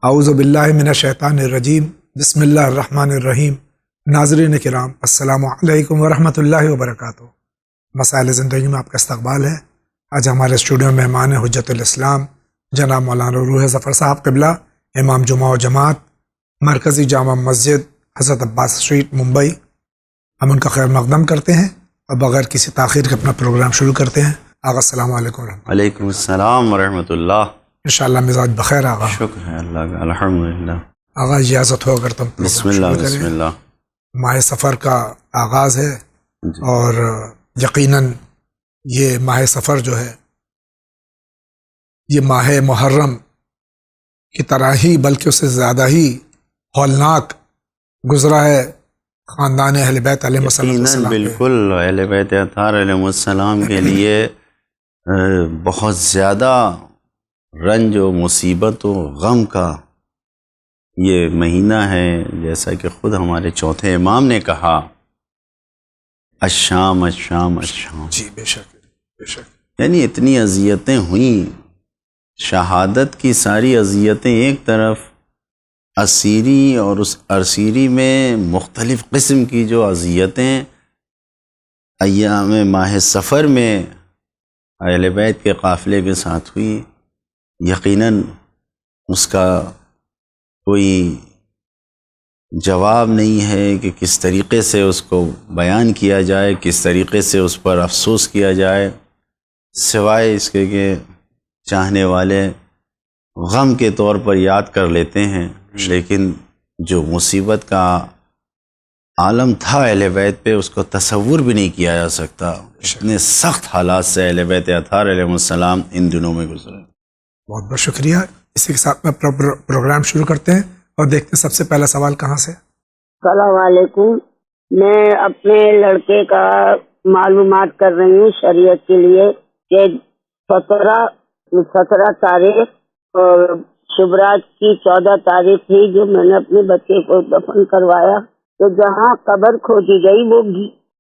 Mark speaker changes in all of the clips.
Speaker 1: اعوذ باللہ من الشیطان الرجیم، بسم اللہ الرحمن الرحیم۔ ناظرین کرام، السلام علیکم ورحمۃ اللہ وبرکاتہ۔ مسائل زندگی میں آپ کا استقبال ہے۔ آج ہمارے اسٹوڈیو میں مہمان حجت الاسلام جناب مولانا روح ظفر صاحب قبلہ، امام جمعہ و جماعت، مرکزی جامع مسجد حضرت عباس اسٹریٹ ممبئی۔ ہم ان کا خیر مقدم کرتے ہیں اور بغیر کسی تاخیر کے اپنا پروگرام شروع کرتے ہیں۔ آغا السلام علیکم ورحمۃ اللہ۔
Speaker 2: وعلیکم السلام ورحمۃ اللہ۔
Speaker 1: انشاءاللہ مزاج بخیر آغا۔
Speaker 2: شکر ہے اللہ کا، الحمدللہ۔
Speaker 1: آغا اجازت ہو اگر تم
Speaker 2: بسم اللہ بسم اللہ۔
Speaker 1: ماہ سفر کا آغاز ہے
Speaker 2: جی۔
Speaker 1: اور یقیناً یہ ماہ سفر جو ہے یہ ماہ محرم کی طرح ہی بلکہ اس سے زیادہ ہی ہولناک گزرا ہے خاندان اہل بیت علیہ السلام۔
Speaker 2: بالکل، اہل بیت اطہار علیہ السلام کے لیے بہت زیادہ رنج و مصیبت و غم کا یہ مہینہ ہے، جیسا کہ خود ہمارے چوتھے امام نے کہا، الشام الشام الشام۔
Speaker 1: جی بے شک بے شک۔
Speaker 2: یعنی اتنی اذیتیں ہوئیں، شہادت کی ساری اذیتیں ایک طرف، اسیری اور اس اسیری میں مختلف قسم کی جو اذیتیں ایام ماہ سفر میں اہل بیت کے قافلے کے ساتھ ہوئی، یقیناً اس کا کوئی جواب نہیں ہے کہ کس طریقے سے اس کو بیان کیا جائے، کس طریقے سے اس پر افسوس کیا جائے، سوائے اس کے کہ چاہنے والے غم کے طور پر یاد کر لیتے ہیں، لیکن جو مصیبت کا عالم تھا اہل بیت پہ اس کو تصور بھی نہیں کیا جا سکتا۔ اتنے سخت حالات سے اہل بیت اطہار علیہ السلام ان دنوں میں گزرے۔
Speaker 1: بہت بہت شکریہ۔ اسی کے ساتھ میں پروگرام شروع کرتے ہیں اور دیکھتے ہیں سب سے پہلا سوال کہاں سے۔
Speaker 3: السلام علیکم، میں اپنے لڑکے کا معلومات کر رہی ہوں شریعت کے لیے کہ 17 تاریخ اور شبراج کی 14 تاریخ تھی جو میں نے اپنے بچے کو دفن کروایا، تو جہاں قبر کھودی گئی وہ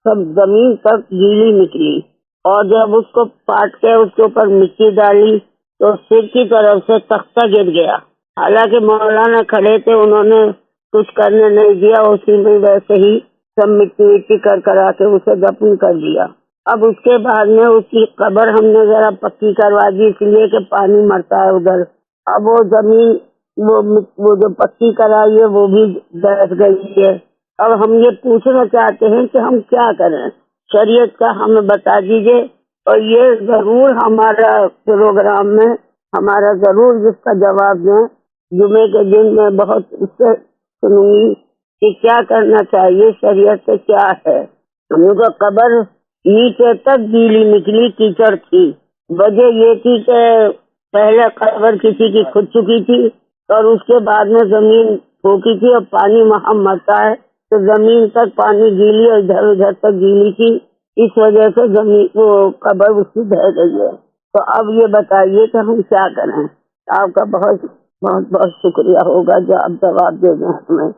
Speaker 3: سب زمین تک گیلی نکلی، اور جب اس کو پاٹ کے اس کے اوپر مٹی ڈالی تو سر کی طرف سے تختہ گر گیا۔ حالانکہ مولانا کھڑے تھے، انہوں نے کچھ کرنے نہیں دیا، اسی میں ویسے ہی سب مٹی کرا کے اسے دفن کر دیا۔ اب اس کے بعد میں اس کی قبر ہم نے ذرا پکی کروا دی، اس لیے کہ پانی مرتا ہے ادھر۔ اب وہ زمین وہ جو پکی کرائی ہے وہ بھی بیٹھ گئی ہے۔ اب ہم یہ پوچھنا چاہتے ہیں کہ ہم کیا کریں، شریعت کا ہمیں بتا دیجئے، اور یہ ضرور ہمارا پروگرام میں ہمارا ضرور جس کا جواب دیں۔ جمعے کے دن میں بہت اس سے سنوں گی کہ کیا کرنا چاہیے، شریعت سے کیا ہے۔ ہم لوگ کا قبر نیچے تک گیلی نکلی، کیچڑ تھی۔ وجہ یہ تھی کہ پہلے قبر کسی کی کھد چکی تھی اور اس کے بعد میں زمین پھوکی تھی، اور پانی وہاں مرتا ہے تو زمین تک پانی گیلی اور ادھر ادھر تک گیلی تھی، اس وجہ سے زمین وہ قبر اس کی ڈھہ گئی ہے۔ تو اب یہ بتائیے کہ ہم کیا کریں۔ آپ کا بہت بہت بہت شکریہ ہوگا جو آپ جواب دے دیں ہمیں۔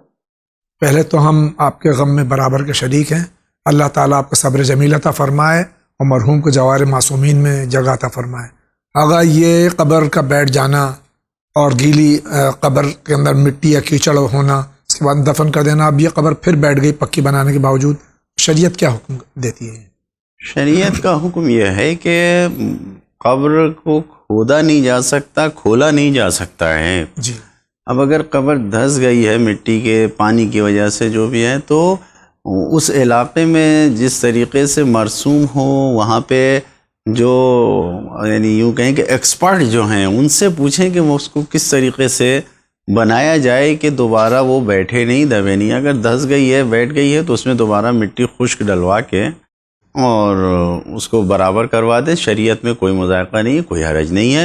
Speaker 1: پہلے تو ہم آپ کے غم میں برابر کے شریک ہیں۔ اللہ تعالیٰ آپ کو صبر جمیل عطا فرمائے اور مرحوم کو جوار معصومین میں جگہ عطا فرمائے۔ آغا، یہ قبر کا بیٹھ جانا اور گیلی قبر کے اندر مٹی یا کیچڑ ہونا، اس کے بعد دفن کر دینا، اب یہ قبر پھر بیٹھ گئی پکی بنانے کے باوجود، شریعت کیا حکم دیتی ہے؟
Speaker 2: شریعت کا حکم یہ ہے کہ قبر کو کھودا نہیں جا سکتا، کھولا نہیں جا سکتا ہے۔
Speaker 1: جی۔
Speaker 2: اب اگر قبر دھس گئی ہے مٹی کے پانی کی وجہ سے جو بھی ہے، تو اس علاقے میں جس طریقے سے مرسوم ہو، وہاں پہ جو یعنی یوں کہیں کہ ایکسپرٹ جو ہیں ان سے پوچھیں کہ وہ اس کو کس طریقے سے بنایا جائے کہ دوبارہ وہ بیٹھے نہیں، دبے نہیں۔ اگر دھس گئی ہے، بیٹھ گئی ہے، تو اس میں دوبارہ مٹی خشک ڈلوا کے اور اس کو برابر کروا دے۔ شریعت میں کوئی مذائقہ نہیں ہے، کوئی حرج نہیں ہے،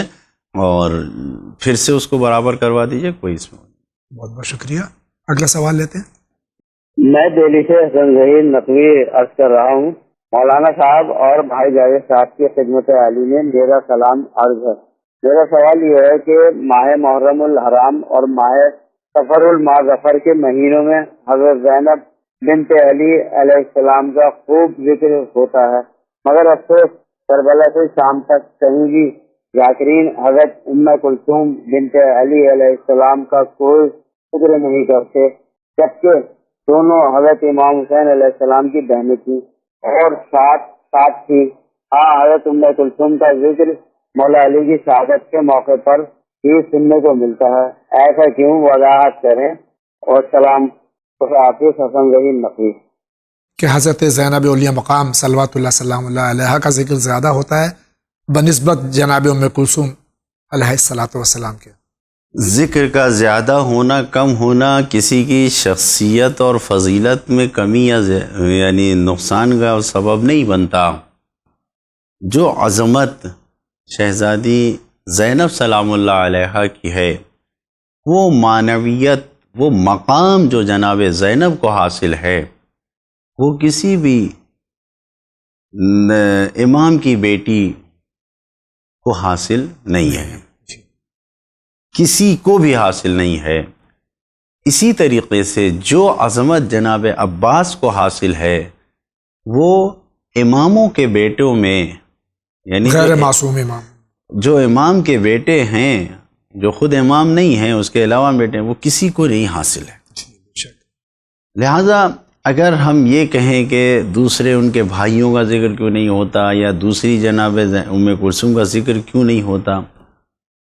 Speaker 2: اور پھر سے اس کو برابر کروا دیجئے، کوئی اس میں۔
Speaker 1: بہت بہت شکریہ۔ اگلا سوال لیتے ہیں۔
Speaker 4: میں دہلی سے حسن ظہیر نقوی عرض کر رہا ہوں۔ مولانا صاحب اور بھائی جاوید صاحب کی خدمت عالی میں میرا سلام عرض ہے۔ میرا سوال یہ ہے کہ ماہ محرم الحرام اور ماہ سفر الماہ ظفر کے مہینوں میں حضرت زینب بنت علی علیہ السلام کا خوب ذکر ہوتا ہے، مگر افسوس کربلا سے شام تک کہیں بھی ذاکرین حضرت ام کلثوم بنت علی علیہ السلام کا کوئی شکر نہیں کرتے، جبکہ دونوں حضرت امام حسین علیہ السلام کی بہنیں تھیں اور ساتھ تھی۔ ہاں، حضرت ام کلثوم کا ذکر مولا علی کی شہادت کے موقع پر ہی سننے کو ملتا ہے، ایسا کیوں؟ وضاحت کریں۔ اور سلام حافظ حسن ظہیر نقوی۔
Speaker 1: کہ حضرت زینب اولیاء مقام صلوات اللہ سلام اللہ علیہ کا ذکر زیادہ ہوتا ہے بنسبت جناب ام کلثوم علیہ الصلاۃ والسلام کے؟
Speaker 2: ذکر کا زیادہ ہونا کم ہونا کسی کی شخصیت اور فضیلت میں کمی یا یعنی نقصان کا سبب نہیں بنتا۔ جو عظمت شہزادی زینب سلام اللہ علیہ کی ہے، وہ معنویت، وہ مقام جو جناب زینب کو حاصل ہے، وہ کسی بھی امام کی بیٹی کو حاصل نہیں ہے، کسی کو بھی حاصل نہیں ہے۔ اسی طریقے سے جو عظمت جناب عباس کو حاصل ہے، وہ اماموں کے بیٹوں میں، یعنی
Speaker 1: غیر معصوم امام،
Speaker 2: جو امام کے بیٹے ہیں، جو خود امام نہیں ہیں، اس کے علاوہ بیٹے ہیں، وہ کسی کو نہیں حاصل ہے۔ لہذا اگر ہم یہ کہیں کہ دوسرے ان کے بھائیوں کا ذکر کیوں نہیں ہوتا، یا دوسری جناب ام کلثوم کا ذکر کیوں نہیں ہوتا،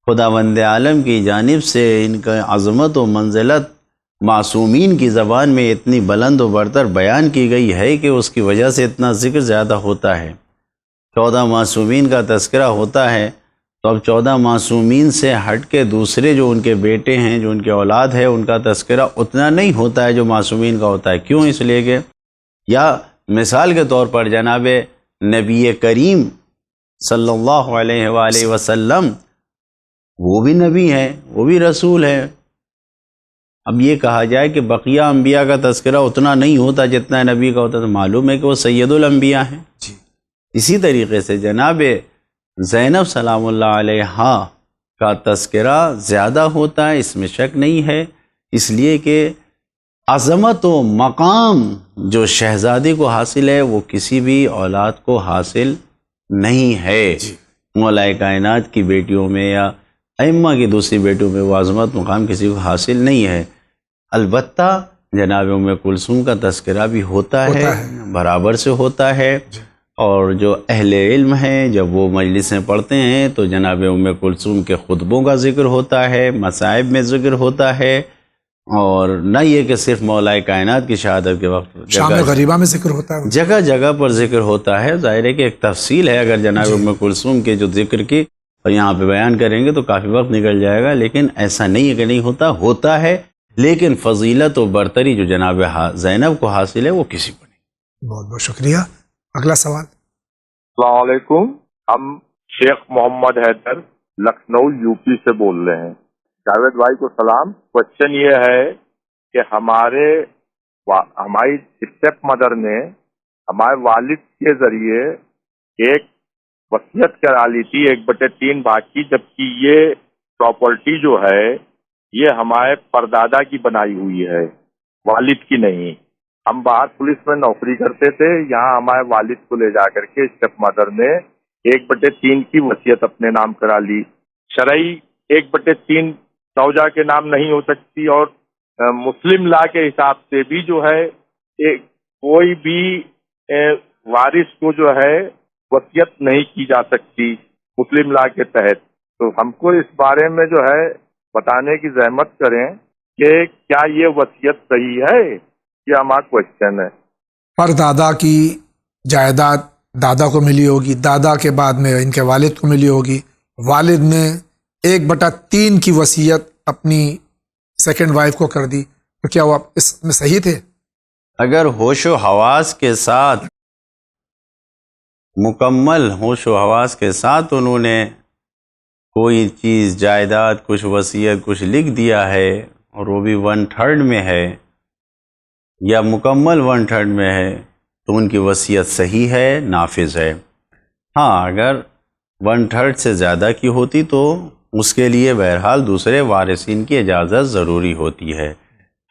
Speaker 2: خداوند عالم کی جانب سے ان کا عظمت و منزلت معصومین کی زبان میں اتنی بلند و برتر بیان کی گئی ہے کہ اس کی وجہ سے اتنا ذکر زیادہ ہوتا ہے۔ 14 معصومین کا تذکرہ ہوتا ہے، تو اب 14 معصومین سے ہٹ کے دوسرے جو ان کے بیٹے ہیں، جو ان کے اولاد ہے، ان کا تذکرہ اتنا نہیں ہوتا ہے جو معصومین کا ہوتا ہے۔ کیوں؟ اس لیے کہ یا مثال کے طور پر جناب نبی کریم صلی اللہ علیہ وآلہ وسلم، وہ بھی نبی ہے، وہ بھی رسول ہے۔ اب یہ کہا جائے کہ بقیہ انبیاء کا تذکرہ اتنا نہیں ہوتا جتنا نبی کا ہوتا، تو معلوم ہے کہ وہ سید الانبیاء ہیں۔ اسی طریقے سے جناب زینب سلام اللہ علیہ کا تذکرہ زیادہ ہوتا ہے، اس میں شک نہیں ہے، اس لیے کہ عظمت و مقام جو شہزادی کو حاصل ہے، وہ کسی بھی اولاد کو حاصل نہیں ہے۔ مولا کائنات کی بیٹیوں میں یا ائمہ کی دوسری بیٹیوں میں وہ عظمت مقام کسی کو حاصل نہیں ہے۔ البتہ جناب ام کلثوم کا تذکرہ بھی ہوتا ہے، برابر سے ہوتا ہے، اور جو اہل علم ہیں جب وہ مجلسیں پڑھتے ہیں تو جناب ام کلثوم کے خطبوں کا ذکر ہوتا ہے، مصائب میں ذکر ہوتا ہے، اور نہ یہ کہ صرف مولا کائنات کی شہادت کے وقت
Speaker 1: شام غریبہ میں ذکر ہوتا ہے،
Speaker 2: جگہ جگہ پر ذکر ہوتا ہے۔ ظاہر ہے کہ ایک تفصیل ہے، اگر جناب ام کلثوم کے جو ذکر کی اور یہاں پہ بیان کریں گے تو کافی وقت نکل جائے گا، لیکن ایسا نہیں ہے کہ نہیں ہوتا، ہوتا ہے، لیکن فضیلت و برتری جو جناب زینب کو حاصل ہے وہ کسی کو نہیں۔
Speaker 1: بہت بہت شکریہ۔ اگلا سوال۔
Speaker 5: السلام علیکم، ہم شیخ محمد حیدر لکھنؤ یو پی سے بول رہے ہیں۔ جاوید بھائی کو سلام۔ کوشچن یہ ہے کہ ہماری اسٹیپ مدر نے ہمارے والد کے ذریعے ایک وصیت کرا لی تھی 1/3 بھاگ کی، جبکہ یہ پراپرٹی جو ہے یہ ہمارے پردادا کی بنائی ہوئی ہے، والد کی نہیں۔ ہم باہر پولیس میں نوکری کرتے تھے، یہاں ہمارے والد کو لے جا کر کے اسٹیپ مدر نے 1/3 کی وصیت اپنے نام کرا لی۔ شرعی 1/3 زوجہ کے نام نہیں ہو سکتی، اور مسلم لا کے حساب سے بھی جو ہے کوئی بھی وارث کو جو ہے وصیت نہیں کی جا سکتی مسلم لا کے تحت۔ تو ہم کو اس بارے میں جو ہے بتانے کی زحمت کریں کہ کیا یہ وصیت صحیح ہے؟ یہ ہمارا کوشچن ہے۔
Speaker 1: پر دادا کی جائیداد دادا کو ملی ہوگی، دادا کے بعد میں ان کے والد کو ملی ہوگی، والد نے 1/3 کی وصیت اپنی سیکنڈ وائف کو کر دی، تو کیا وہ اس میں صحیح تھے؟
Speaker 2: اگر ہوش و حواس کے ساتھ، مکمل ہوش و حواس کے ساتھ انہوں نے کوئی چیز جائیداد، کچھ وصیت، کچھ لکھ دیا ہے، اور وہ بھی 1/3 میں ہے یا مکمل 1/3 میں ہے، تو ان کی وصیت صحیح ہے، نافذ ہے۔ ہاں، اگر 1/3 سے زیادہ کی ہوتی تو اس کے لیے بہرحال دوسرے وارثین کی اجازت ضروری ہوتی ہے۔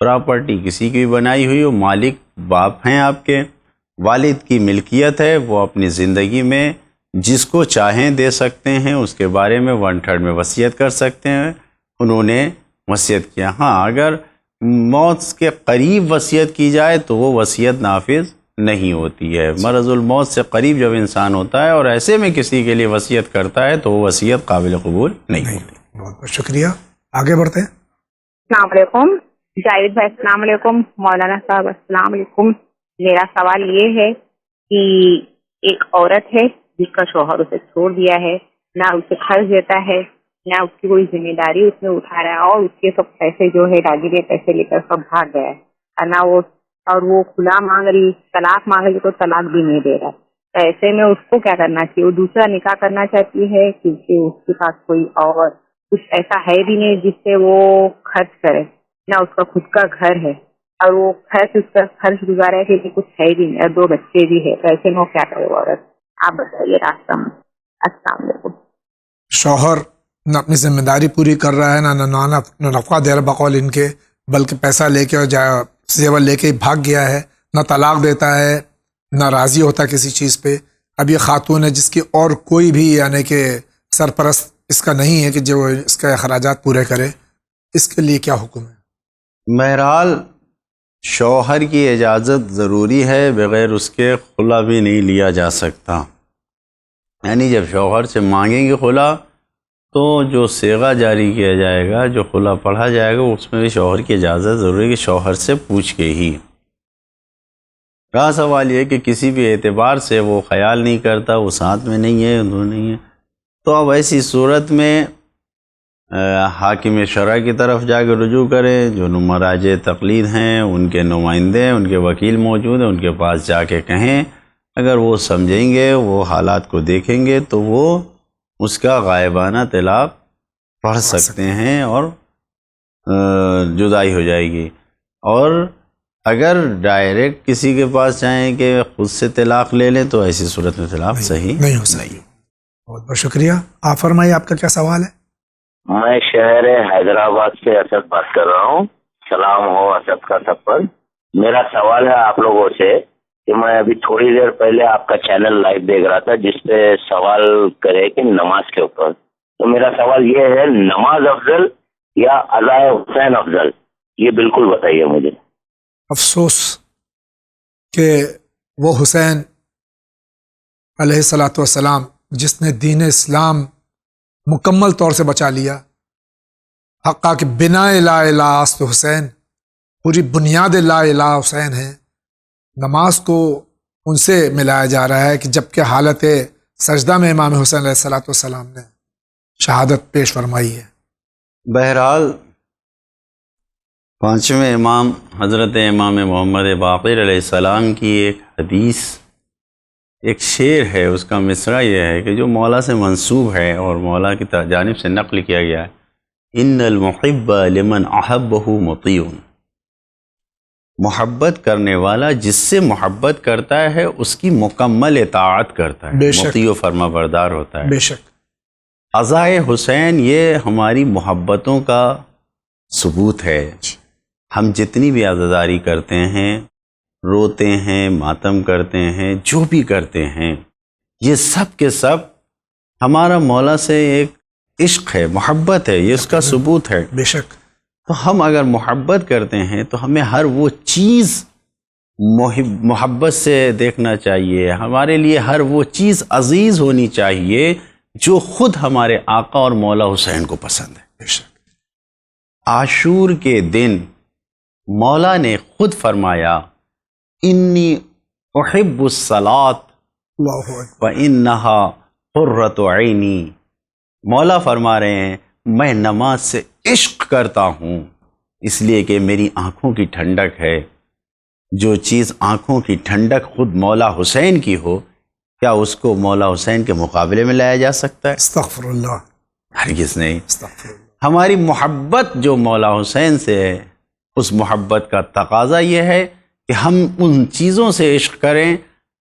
Speaker 2: پراپرٹی کسی کی بھی بنائی ہوئی ہو، مالک باپ ہیں آپ کے، والد کی ملکیت ہے، وہ اپنی زندگی میں جس کو چاہیں دے سکتے ہیں، اس کے بارے میں 1/3 میں وصیت کر سکتے ہیں. انہوں نے وصیت کیا. ہاں اگر موت کے قریب وصیت کی جائے تو وہ وصیت نافذ نہیں ہوتی ہے. مرض الموت سے قریب جب انسان ہوتا ہے اور ایسے میں کسی کے لیے وصیت کرتا ہے تو وہ وصیت قابل قبول نہیں ہوتی.
Speaker 1: بہت بہت شکریہ. آگے بڑھتے ہیں.
Speaker 6: السلام علیکم جاوید بھائی. السلام علیکم مولانا صاحب. السلام علیکم. میرا سوال یہ ہے کہ ایک عورت ہے جس کا شوہر اسے چھوڑ دیا ہے، نہ اسے خرچ دیتا ہے، نہ اس کی کوئی ذمہ داری اس نے اٹھا رہا ہے، اور اس کے سب پیسے جو ہے داگینے پیسے لے کر سب بھاگ گیا ہے، نہ وہ کھلا مانگ رہی، طلاق مانگ رہی تو طلاق بھی نہیں دے رہا. تو ایسے میں اس کو کیا کرنا چاہیے؟ وہ دوسرا نکاح کرنا چاہتی ہے کیونکہ اس کے پاس کوئی اور کچھ ایسا ہے بھی نہیں جس سے وہ خرچ کرے، نہ اس کا خود کا گھر ہے، اور وہ خرچ گزارے کے لیے کچھ ہے بھی نہیں، اور 2 بچے بھی ہے. تو ایسے میں وہ کیا کرے عورت؟ آپ بتائیے راستہ میں. السلام علیکم.
Speaker 1: شوہر نہ اپنی ذمہ داری پوری کر رہا ہے، نہ نفع دے رہا بقول ان کے، بلکہ پیسہ لے کے اور زیور لے کے بھاگ گیا ہے، نہ طلاق دیتا ہے، نہ راضی ہوتا کسی چیز پہ. اب یہ خاتون ہے جس کی اور کوئی بھی یعنی کہ سرپرست اس کا نہیں ہے کہ جو اس کے اخراجات پورے کرے. اس کے لیے کیا حکم ہے؟
Speaker 2: بہرحال شوہر کی اجازت ضروری ہے، بغیر اس کے خلا بھی نہیں لیا جا سکتا. یعنی جب شوہر سے مانگیں گے خلا تو جو صیغہ جاری کیا جائے گا، جو خلا پڑھا جائے گا، اس میں بھی شوہر کی اجازت ضروری ہے کہ شوہر سے پوچھ کے ہی. رہا سوال یہ کہ کسی بھی اعتبار سے وہ خیال نہیں کرتا، وہ ساتھ میں نہیں ہے، انہوں نہیں ہے، تو اب ایسی صورت میں حاکم شرع کی طرف جا کے رجوع کریں. جو مراجع تقلید ہیں، ان کے نمائندے ہیں، ان کے وکیل موجود ہیں، ان کے پاس جا کے کہیں. اگر وہ سمجھیں گے، وہ حالات کو دیکھیں گے، تو وہ اس کا غائبانہ طلاق پڑھ سکتے ہیں اور جدائی ہو جائے گی. اور اگر ڈائریکٹ کسی کے پاس جائیں کہ خود سے طلاق لے لیں تو ایسی صورت میں طلاق صحیح
Speaker 1: نہیں ہو سکتی. بہت بہت شکریہ. آپ فرمائیے آپ کا کیا سوال ہے؟
Speaker 7: میں شہر حیدرآباد سے اسد بات کر رہا ہوں. سلام ہو اسد کا سب پر. میرا سوال ہے آپ لوگوں سے کہ میں ابھی تھوڑی دیر پہلے آپ کا چینل لائیو دیکھ رہا تھا جس پہ سوال کرے کہ نماز کے اوپر. تو میرا سوال یہ ہے، نماز افضل یا ادائے حسین افضل؟ یہ بالکل بتائیے مجھے.
Speaker 1: افسوس کہ وہ حسین علیہ الصلاۃ والسلام جس نے دین اسلام مکمل طور سے بچا لیا، حقا کہ بنا لا الہ است حسین، پوری بنیاد لا الہ حسین ہے. نماز کو ان سے ملایا جا رہا ہے کہ جبکہ حالت سجدہ میں امام حسین علیہ الصلاۃ والسلام نے شہادت پیش فرمائی ہے.
Speaker 2: بہرحال 5ویں امام حضرت امام محمد باقر علیہ السلام کی ایک حدیث، ایک شعر ہے، اس کا مصرع یہ ہے کہ جو مولا سے منسوب ہے اور مولا کی جانب سے نقل کیا گیا ہے، ان المحب لمن احبہ مطیع. محبت کرنے والا جس سے محبت کرتا ہے اس کی مکمل اطاعت کرتا ہے، مطیع و فرما بردار ہوتا ہے.
Speaker 1: بے شک
Speaker 2: عزائے حسین یہ ہماری محبتوں کا ثبوت ہے. ہم جتنی بھی عزاداری کرتے ہیں، روتے ہیں، ماتم کرتے ہیں، جو بھی کرتے ہیں، یہ سب کے سب ہمارا مولا سے ایک عشق ہے، محبت ہے، یہ اس کا ثبوت ہے.
Speaker 1: بے شک.
Speaker 2: تو ہم اگر محبت کرتے ہیں تو ہمیں ہر وہ چیز محبت سے دیکھنا چاہیے. ہمارے لیے ہر وہ چیز عزیز ہونی چاہیے جو خود ہمارے آقا اور مولا حسین کو پسند ہے.
Speaker 1: بے شک.
Speaker 2: عاشور کے دن مولا نے خود فرمایا، انی احب الصلاۃ وانہا قرۃ عینی. مولا فرما رہے ہیں میں نماز سے عشق کرتا ہوں اس لیے کہ میری آنکھوں کی ٹھنڈک ہے. جو چیز آنکھوں کی ٹھنڈک خود مولا حسین کی ہو، کیا اس کو مولا حسین کے مقابلے میں لایا جا سکتا ہے؟
Speaker 1: استغفر اللہ.
Speaker 2: ہرگز نہیں.
Speaker 1: استغفر اللہ.
Speaker 2: ہماری محبت جو مولا حسین سے ہے، اس محبت کا تقاضا یہ ہے کہ ہم ان چیزوں سے عشق کریں،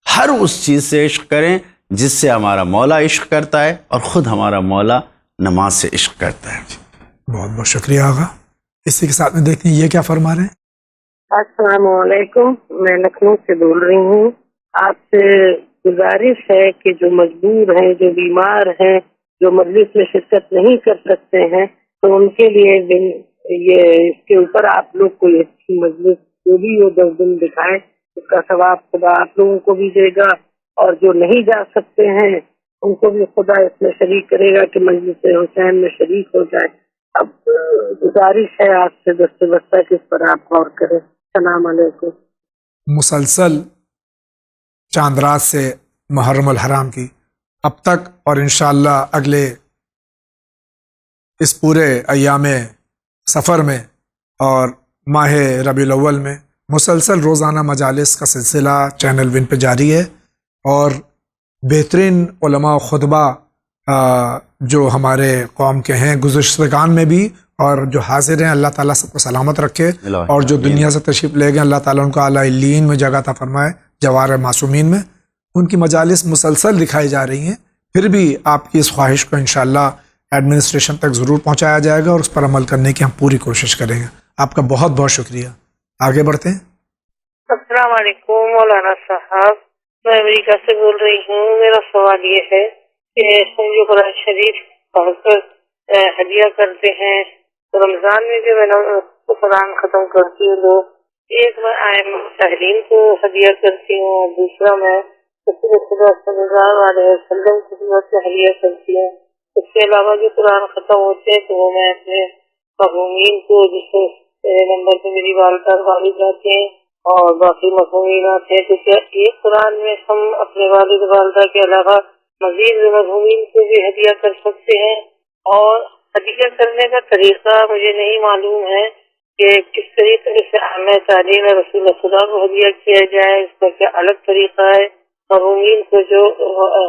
Speaker 2: ہر اس چیز سے عشق کریں جس سے ہمارا مولا عشق کرتا ہے اور خود ہمارا مولا نماز سے عشق کرتا ہے.
Speaker 1: بہت بہت شکریہ آغا. اسی کے ساتھ میں دیکھتے ہیں یہ کیا فرما رہے ہیں.
Speaker 6: السلام علیکم، میں لکھنؤ سے بول رہی ہوں. آپ سے
Speaker 8: گزارش ہے کہ جو مجبور ہیں، جو بیمار ہیں، جو مجلس میں شرکت نہیں کر سکتے ہیں، تو ان کے لیے یہ اس کے اوپر آپ لوگ کوئی اچھی مجلس جو بھی وہ 10 دن دکھائے، اس کا ثواب خدا آپ لوگوں کو بھی دے گا، اور جو نہیں جا سکتے ہیں ان کو بھی خدا اس میں شریک کرے گا کہ مجلس حسین میں شریک ہو جائے۔ اب گزارش ہے آپ سے دست بستہ کہ اس پر آپ غور کریں۔ السلام علیکم۔
Speaker 1: مسلسل چاند رات سے محرم الحرام کی اب تک اور انشاءاللہ اگلے اس پورے ایام سفر میں اور ماہ ربیع الاول میں مسلسل روزانہ مجالس کا سلسلہ چینل ون پہ جاری ہے، اور بہترین علماء و خطبہ جو ہمارے قوم کے ہیں گزشتگان میں بھی اور جو حاضر ہیں، اللہ تعالیٰ سب کو سلامت رکھے، اور جو دنیا سے تشریف لے گئے اللہ تعالیٰ ان کو اعلیٰ علیین میں جگہ عطا فرمائے، جوار معصومین میں۔ ان کی مجالس مسلسل دکھائی جا رہی ہیں، پھر بھی آپ کی اس خواہش کو انشاءاللہ ایڈمنسٹریشن تک ضرور پہنچایا جائے گا اور اس پر عمل کرنے کی ہم پوری کوشش کریں گے۔ آپ کا بہت بہت شکریہ۔ آگے بڑھتے ہیں۔
Speaker 8: السلام علیکم مولانا صاحب، میں امریکہ سے بول رہی ہوں۔ میرا سوال یہ ہے کہ ہم جو قرآن شریف پڑھ کر ہدیہ کرتے ہیں، تو رمضان میں جو میں قرآن ختم کرتی ہوں، ایک میں مشاہدین کو ہدیہ کرتی ہوں، اور دوسرا میں رسول خدا صلی اللہ علیہ وسلم کی خدمت میں ہدیہ کرتی ہوں۔ اس کے علاوہ جو قرآن ختم ہوتے ہیں تو وہ میں اپنے مرحومین کو، جس نمبر پہ میری والدہ والد آتے ہیں اور باقی مرحومین آتے ہیں، تو کیا ایک قرآن میں ہم اپنے والد والدہ کے علاوہ مزید مرحومین کو بھی ہدیہ کر سکتے ہیں؟ اور ہدیہ کرنے کا طریقہ مجھے نہیں معلوم ہے کہ کس طریقے سے ہمیں تعلیم رسول خدا کو ہدیہ کیا جائے، اس کا کیا الگ طریقہ ہے؟ مرحومین کو جو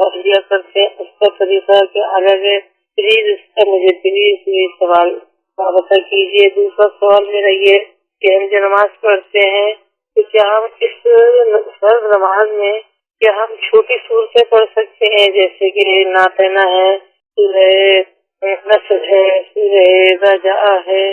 Speaker 8: ہدیہ کرتے ہیں اس کا طریقہ کیا الگ ہے؟ پلیز اس کا مجھے پلیز سوال بتا کیجیے۔ دوسرا سوال میرا یہ کہ ہم جو نماز پڑھتے ہیں تو کیا ہم اس فرض نماز میں کیا ہم چھوٹی صورتیں پڑھ سکتے ہیں، جیسے کہ ناتنا ہے، سورہ نصر ہے، سورہ اذا جاء ہے،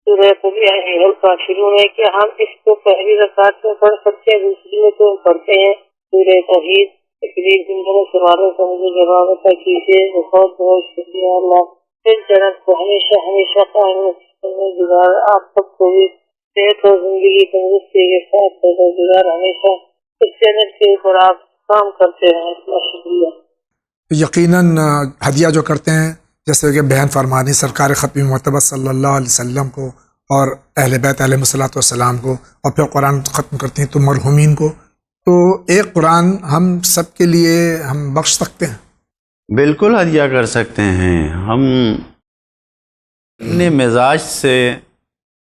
Speaker 8: سورہ قل یا ایھا الکافرون ہے؟ کیا ہم اس کو پہلی رکعت میں پڑھ سکتے ہیں، دوسری میں تو پڑھتے ہیں سورہ توحید؟ پلیز ان دونوں سوالوں کا مجھے جواب عطا کیجیے۔ بہت بہت شکریہ۔ اللہ پھر جنت کو ہمیشہ ہمیشہ قائم گزار، آپ سب کو بھی صحت اور زندگی تندرستی کے ساتھ گزار ہمیشہ اس چینل کے اوپر آپ کام کرتے رہیں۔ بہت شکریہ۔
Speaker 1: یقیناً ہدیہ جو کرتے ہیں، جیسے کہ بیان فرمانی سرکار ختم مرتبہ صلی اللہ علیہ وسلم کو اور اہل بیت علیہ الصلوۃ والسلام کو، اور پھر قرآن ختم کرتے ہیں تو مرحومین کو، تو ایک قرآن ہم سب کے لیے ہم بخش سکتے ہیں؟
Speaker 2: بالکل ہدیہ کر سکتے ہیں۔ ہم اپنے مزاج سے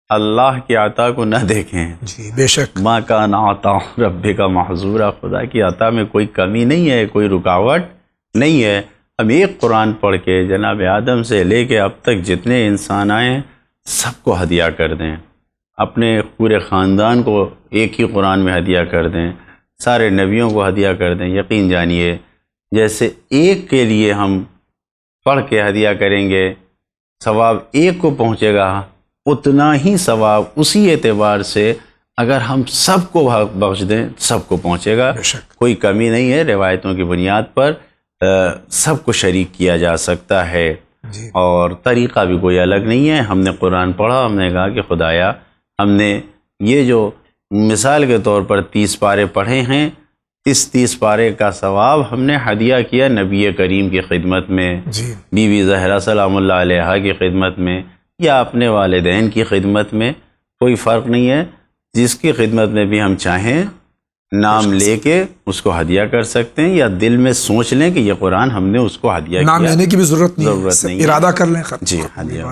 Speaker 2: اللہ کی عطا کو نہ دیکھیں۔
Speaker 1: جی بے شک۔
Speaker 2: ماں کا عطا ربک محظورا، خدا کی عطا میں کوئی کمی نہیں ہے، کوئی رکاوٹ نہیں ہے۔ ہم ایک قرآن پڑھ کے جناب آدم سے لے کے اب تک جتنے انسان آئے ہیں سب کو ہدیہ کر دیں، اپنے پورے خاندان کو ایک ہی قرآن میں ہدیہ کر دیں، سارے نبیوں کو ہدیہ کر دیں۔ یقین جانیے جیسے ایک کے لیے ہم پڑھ کے ہدیہ کریں گے، ثواب ایک کو پہنچے گا، اتنا ہی ثواب اسی اعتبار سے اگر ہم سب کو بخش دیں سب کو پہنچے گا۔ کوئی کمی نہیں ہے، روایتوں کی بنیاد پر سب کو شریک کیا جا سکتا ہے، اور طریقہ بھی کوئی الگ نہیں ہے۔ ہم نے قرآن پڑھا، ہم نے کہا کہ خدایا ہم نے یہ جو مثال کے طور پر 30 پارے پڑھے ہیں، اس 30 پارے کا ثواب ہم نے ہدیہ کیا نبی کریم کی خدمت میں، بی بی زہرا سلام اللہ علیہا کی خدمت میں، یا اپنے والدین کی خدمت میں، کوئی فرق نہیں ہے۔ جس کی خدمت میں بھی ہم چاہیں نام لے کے اس کو ہدیہ کر سکتے ہیں، یا دل میں سوچ لیں کہ یہ قرآن ہم نے اس کو ہدیہ کیا،
Speaker 1: نام لینے کی بھی ضرورت نہیں، ارادہ کر لیں
Speaker 2: جی ہدیہ۔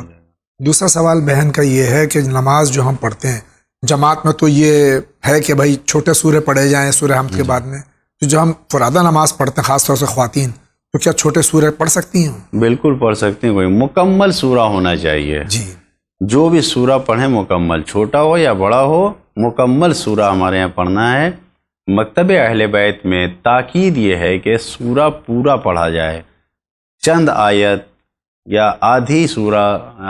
Speaker 1: دوسرا سوال بہن کا یہ ہے کہ نماز جو ہم پڑھتے ہیں جماعت میں، تو یہ ہے کہ بھائی چھوٹے سورے پڑھے جائیں سورہ حمد کے بعد میں، تو جو ہم فرادہ نماز پڑھتے ہیں خاص طور سے خواتین، تو کیا چھوٹے سورے پڑھ سکتی ہیں؟
Speaker 2: بالکل پڑھ سکتی ہیں، کوئی مکمل سورہ ہونا چاہیے۔
Speaker 1: جی
Speaker 2: جو بھی سورہ پڑھیں مکمل، چھوٹا ہو یا بڑا ہو، مکمل سورہ ہمارے یہاں پڑھنا ہے۔ مکتب اہل بیت میں تاکید یہ ہے کہ سورہ پورا پڑھا جائے، چند آیت یا آدھی سورہ،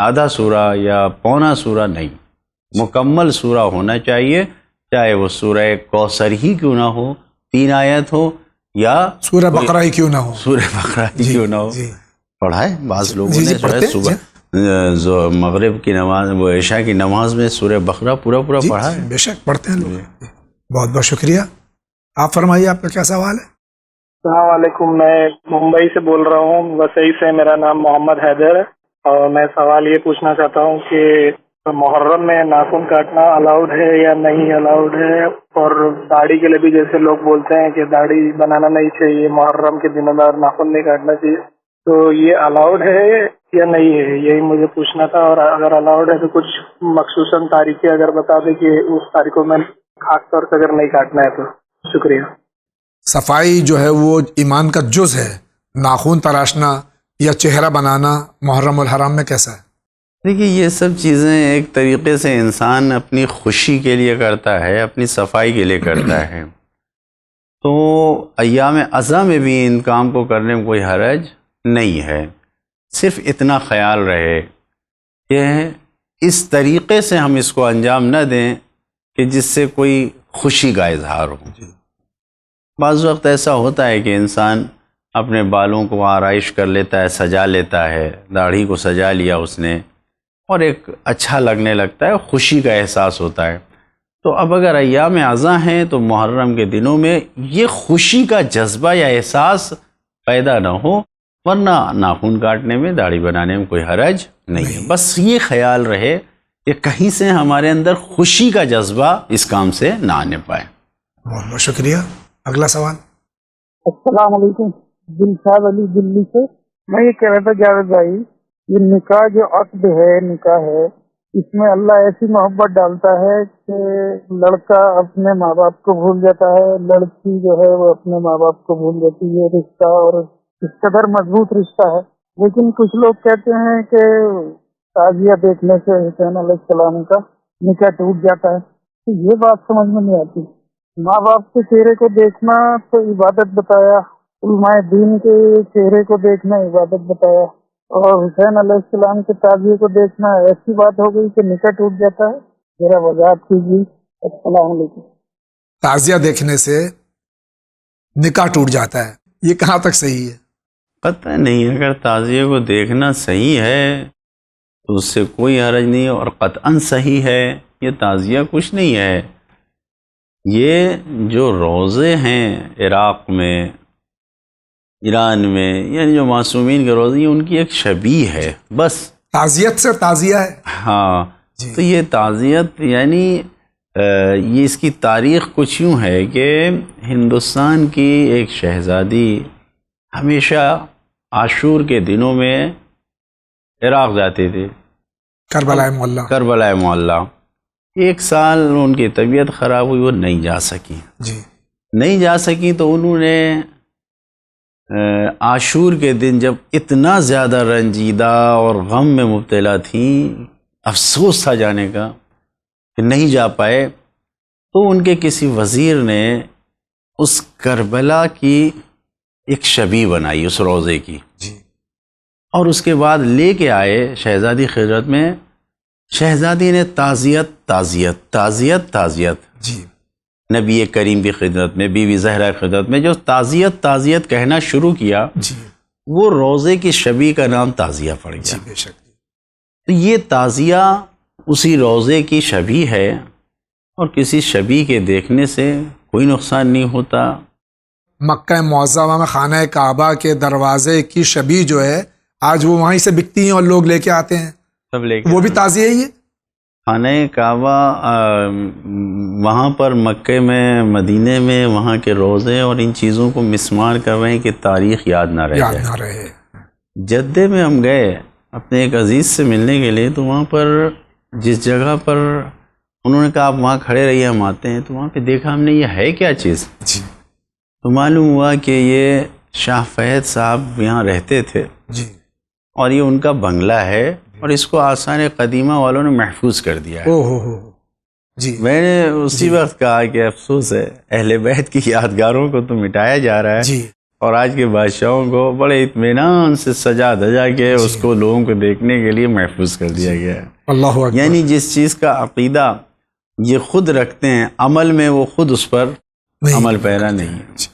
Speaker 2: آدھا سورہ یا پونا سورہ نہیں، مکمل سورہ ہونا چاہیے، چاہے وہ سورہ کوثر ہی کیوں نہ ہو، 3 آیت ہو یا
Speaker 1: سورہ بقرہ ہی کیوں نہ ہو،
Speaker 2: سورہ بقرہ ہی کیوں نہ ہو.
Speaker 1: جی
Speaker 2: پڑھا ہے بعض لوگوں
Speaker 1: جی
Speaker 2: نے جو ہے
Speaker 1: پڑھتے ہیں،
Speaker 2: صبح مغرب کی نماز، وہ عشاء کی نماز میں سورہ بقرہ پورا
Speaker 1: جی
Speaker 2: پڑھا ہے.
Speaker 1: بے شک پڑھتے ہیں لوگ. بہت بہت شکریہ. آپ فرمائیے آپ کا کیا سوال ہے؟
Speaker 9: السلام علیکم، میں ممبئی سے بول رہا ہوں، وسئی سے. میرا نام محمد حیدر ہے اور میں سوال یہ پوچھنا چاہتا ہوں کہ محرم میں ناخن کاٹنا الاؤڈ ہے یا نہیں الاؤڈ ہے؟ اور داڑھی کے لیے بھی جیسے لوگ بولتے ہیں کہ داڑھی بنانا نہیں چاہیے محرم کے دنوں میں اور ناخن نہیں کاٹنا چاہیے، تو یہ الاؤڈ ہے یا نہیں ہے؟ یہی مجھے پوچھنا تھا. اور اگر الاؤڈ ہے تو کچھ مخصوصاً تاریخیں اگر بتا دیں کہ اس تاریخوں میں خاص طور سے اگر نہیں کاٹنا ہے تو. شکریہ.
Speaker 1: صفائی جو ہے وہ ایمان کا جز ہے. ناخن تراشنا یا چہرہ بنانا محرم الحرام میں کیسا ہے؟
Speaker 2: دیکھیے یہ سب چیزیں ایک طریقے سے انسان اپنی خوشی کے لیے کرتا ہے، اپنی صفائی کے لیے کرتا ہے. تو ایام اضحیٰ میں بھی ان کام کو کرنے میں کوئی حرج نہیں ہے. صرف اتنا خیال رہے کہ اس طریقے سے ہم اس کو انجام نہ دیں کہ جس سے کوئی خوشی کا اظہار ہو. بعض وقت ایسا ہوتا ہے کہ انسان اپنے بالوں کو آرائش کر لیتا ہے، سجا لیتا ہے، داڑھی کو سجا لیا اس نے اور ایک اچھا لگنے لگتا ہے، خوشی کا احساس ہوتا ہے. تو اب اگر ایام اضحیٰ ہیں تو محرم کے دنوں میں یہ خوشی کا جذبہ یا احساس پیدا نہ ہو، ورنہ ناخن کاٹنے میں، داڑھی بنانے میں کوئی حرج نہیں ہے. بس یہ خیال رہے کہ کہیں سے ہمارے اندر خوشی کا جذبہ اس کام سے نہ آنے پائے.
Speaker 1: بہت بہت شکریہ. اگلا سوال.
Speaker 9: السلام علیکم، دلشاد علی دلی سے. میں یہ کہہ رہا تھا جاوید بھائی، یہ نکاح جو عقد ہے، نکاح ہے، اس میں اللہ ایسی محبت ڈالتا ہے کہ لڑکا اپنے ماں باپ کو بھول جاتا ہے، لڑکی جو ہے وہ اپنے ماں باپ کو بھول جاتی ہے. رشتہ اور اس قدر مضبوط رشتہ ہے. لیکن کچھ لوگ کہتے ہیں کہ تعزیہ دیکھنے سے حسین علیہ السلام کا نکاح ٹوٹ جاتا ہے. تو یہ بات سمجھ میں نہیں آتی. ماں باپ کے چہرے کو دیکھنا تو عبادت بتایا، علماء دین کے چہرے کو دیکھنا عبادت بتایا، اور حسین علیہ السلام کے تعزیے کو دیکھنا ایسی بات ہو گئی کہ نکاح ٹوٹ جاتا ہے. ذرا وضاحت کیجیے. السلام علیکم.
Speaker 1: تعزیہ دیکھنے سے نکاح ٹوٹ جاتا ہے، یہ کہاں تک صحیح ہے؟
Speaker 2: پتہ نہیں، اگر تعزیے کو دیکھنا صحیح ہے تو اس سے کوئی حرج نہیں، اور قطعاً صحیح ہے. یہ تعزیہ کچھ نہیں ہے. یہ جو روزے ہیں عراق میں، ایران میں، یعنی جو معصومین کے روزے ہیں ان کی ایک شبیہ ہے بس.
Speaker 1: تعزیت سے تعزیہ ہے.
Speaker 2: ہاں تو یہ تعزیت یعنی یہ اس کی تاریخ کچھ یوں ہے کہ ہندوستان کی ایک شہزادی ہمیشہ عاشور کے دنوں میں عراق جاتے تھے، کربلا معلیٰ. ایک سال ان کی طبیعت خراب ہوئی، وہ نہیں جا سکی. نہیں جا سکی تو انہوں نے عاشور کے دن جب اتنا زیادہ رنجیدہ اور غم میں مبتلا تھیں، افسوس تھا جانے کا کہ نہیں جا پائے، تو ان کے کسی وزیر نے اس کربلا کی ایک شبیہ بنائی اس روزے کی، اور اس کے بعد لے کے آئے شہزادی خدمت میں. شہزادی نے تعزیت نبی کریم کی خدمت میں، بی بی زہرا کی خدمت میں جو تعزیت کہنا شروع کیا، وہ روزے کی شبیہ کا نام تعزیہ پڑ گیا. تو یہ تعزیہ اسی روزے کی شبیہ ہے، اور کسی شبیہ کے دیکھنے سے کوئی نقصان نہیں ہوتا.
Speaker 1: مکہ معظمہ میں خانہ کعبہ کے دروازے کی شبیہ جو ہے آج وہ وہیں سے بکتی ہیں اور لوگ لے کے آتے ہیں، وہ بھی تعزیہ ہی ہے.
Speaker 2: خانہ کعبہ وہاں پر مکے میں، مدینے میں وہاں کے روزے اور ان چیزوں کو مسمار کر رہے ہیں کہ تاریخ یاد نہ رہے. جدے میں ہم گئے اپنے ایک عزیز سے ملنے کے لیے، تو وہاں پر جس جگہ پر انہوں نے کہا آپ وہاں کھڑے رہیے ہم آتے ہیں، تو وہاں پہ دیکھا ہم نے یہ ہے کیا چیز. تو معلوم ہوا کہ یہ شاہ فہد صاحب یہاں رہتے تھے، اور یہ ان کا بنگلہ ہے، اور اس کو آثار قدیمہ والوں نے محفوظ کر دیا ہے. میں نے اسی وقت کہا کہ افسوس ہے اہل بیت کی یادگاروں کو تو مٹایا جا رہا ہے، اور آج کے بادشاہوں کو بڑے اطمینان سے سجا دھجا کے اس کو لوگوں کو دیکھنے کے لیے محفوظ کر دیا گیا ہے.
Speaker 1: اللہ اکبر.
Speaker 2: یعنی جس چیز کا عقیدہ یہ خود رکھتے ہیں، عمل میں وہ خود اس پر عمل پیرا نہیں ہے.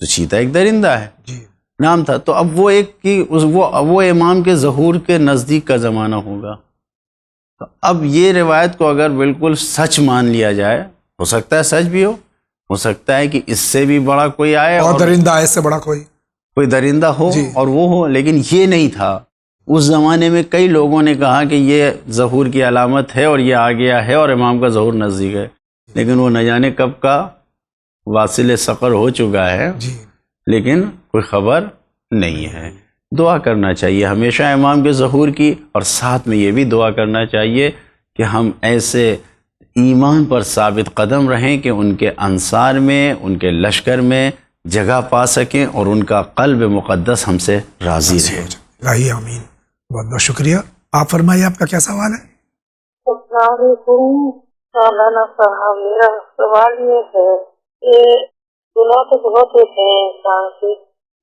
Speaker 2: تو چیتا ایک درندہ ہے
Speaker 1: جی
Speaker 2: نام تھا. تو اب وہ ایک کہ وہ امام کے ظہور کے نزدیک کا زمانہ ہوگا. تو اب یہ روایت کو اگر بالکل سچ مان لیا جائے، ہو سکتا ہے سچ بھی ہو سکتا ہے کہ اس سے بھی بڑا کوئی آئے
Speaker 1: اور درندہ ایسے بڑا کوئی
Speaker 2: درندہ ہو
Speaker 1: جی.
Speaker 2: اور وہ ہو، لیکن یہ نہیں تھا. اس زمانے میں کئی لوگوں نے کہا کہ یہ ظہور کی علامت ہے اور یہ آ گیا ہے اور امام کا ظہور نزدیک ہے، لیکن وہ نہ جانے کب کا واصل سقر ہو چکا ہے،
Speaker 1: جی
Speaker 2: لیکن کوئی خبر نہیں ہے. دعا کرنا چاہیے ہمیشہ امام کے ظہور کی، اور ساتھ میں یہ بھی دعا کرنا چاہیے کہ ہم ایسے ایمان پر ثابت قدم رہیں کہ ان کے انصار میں، ان کے لشکر میں جگہ پا سکیں اور ان کا قلب مقدس ہم سے راضی رہے.
Speaker 1: الہی آمین. بہت بہت شکریہ. آپ فرمائیے آپ کا کیا سوال ہے؟
Speaker 8: السلام علیکم مولانا صاحب، میرا سوال یہ ہے کہ گناہ تو بہت ہوتے ہیں انسان سے،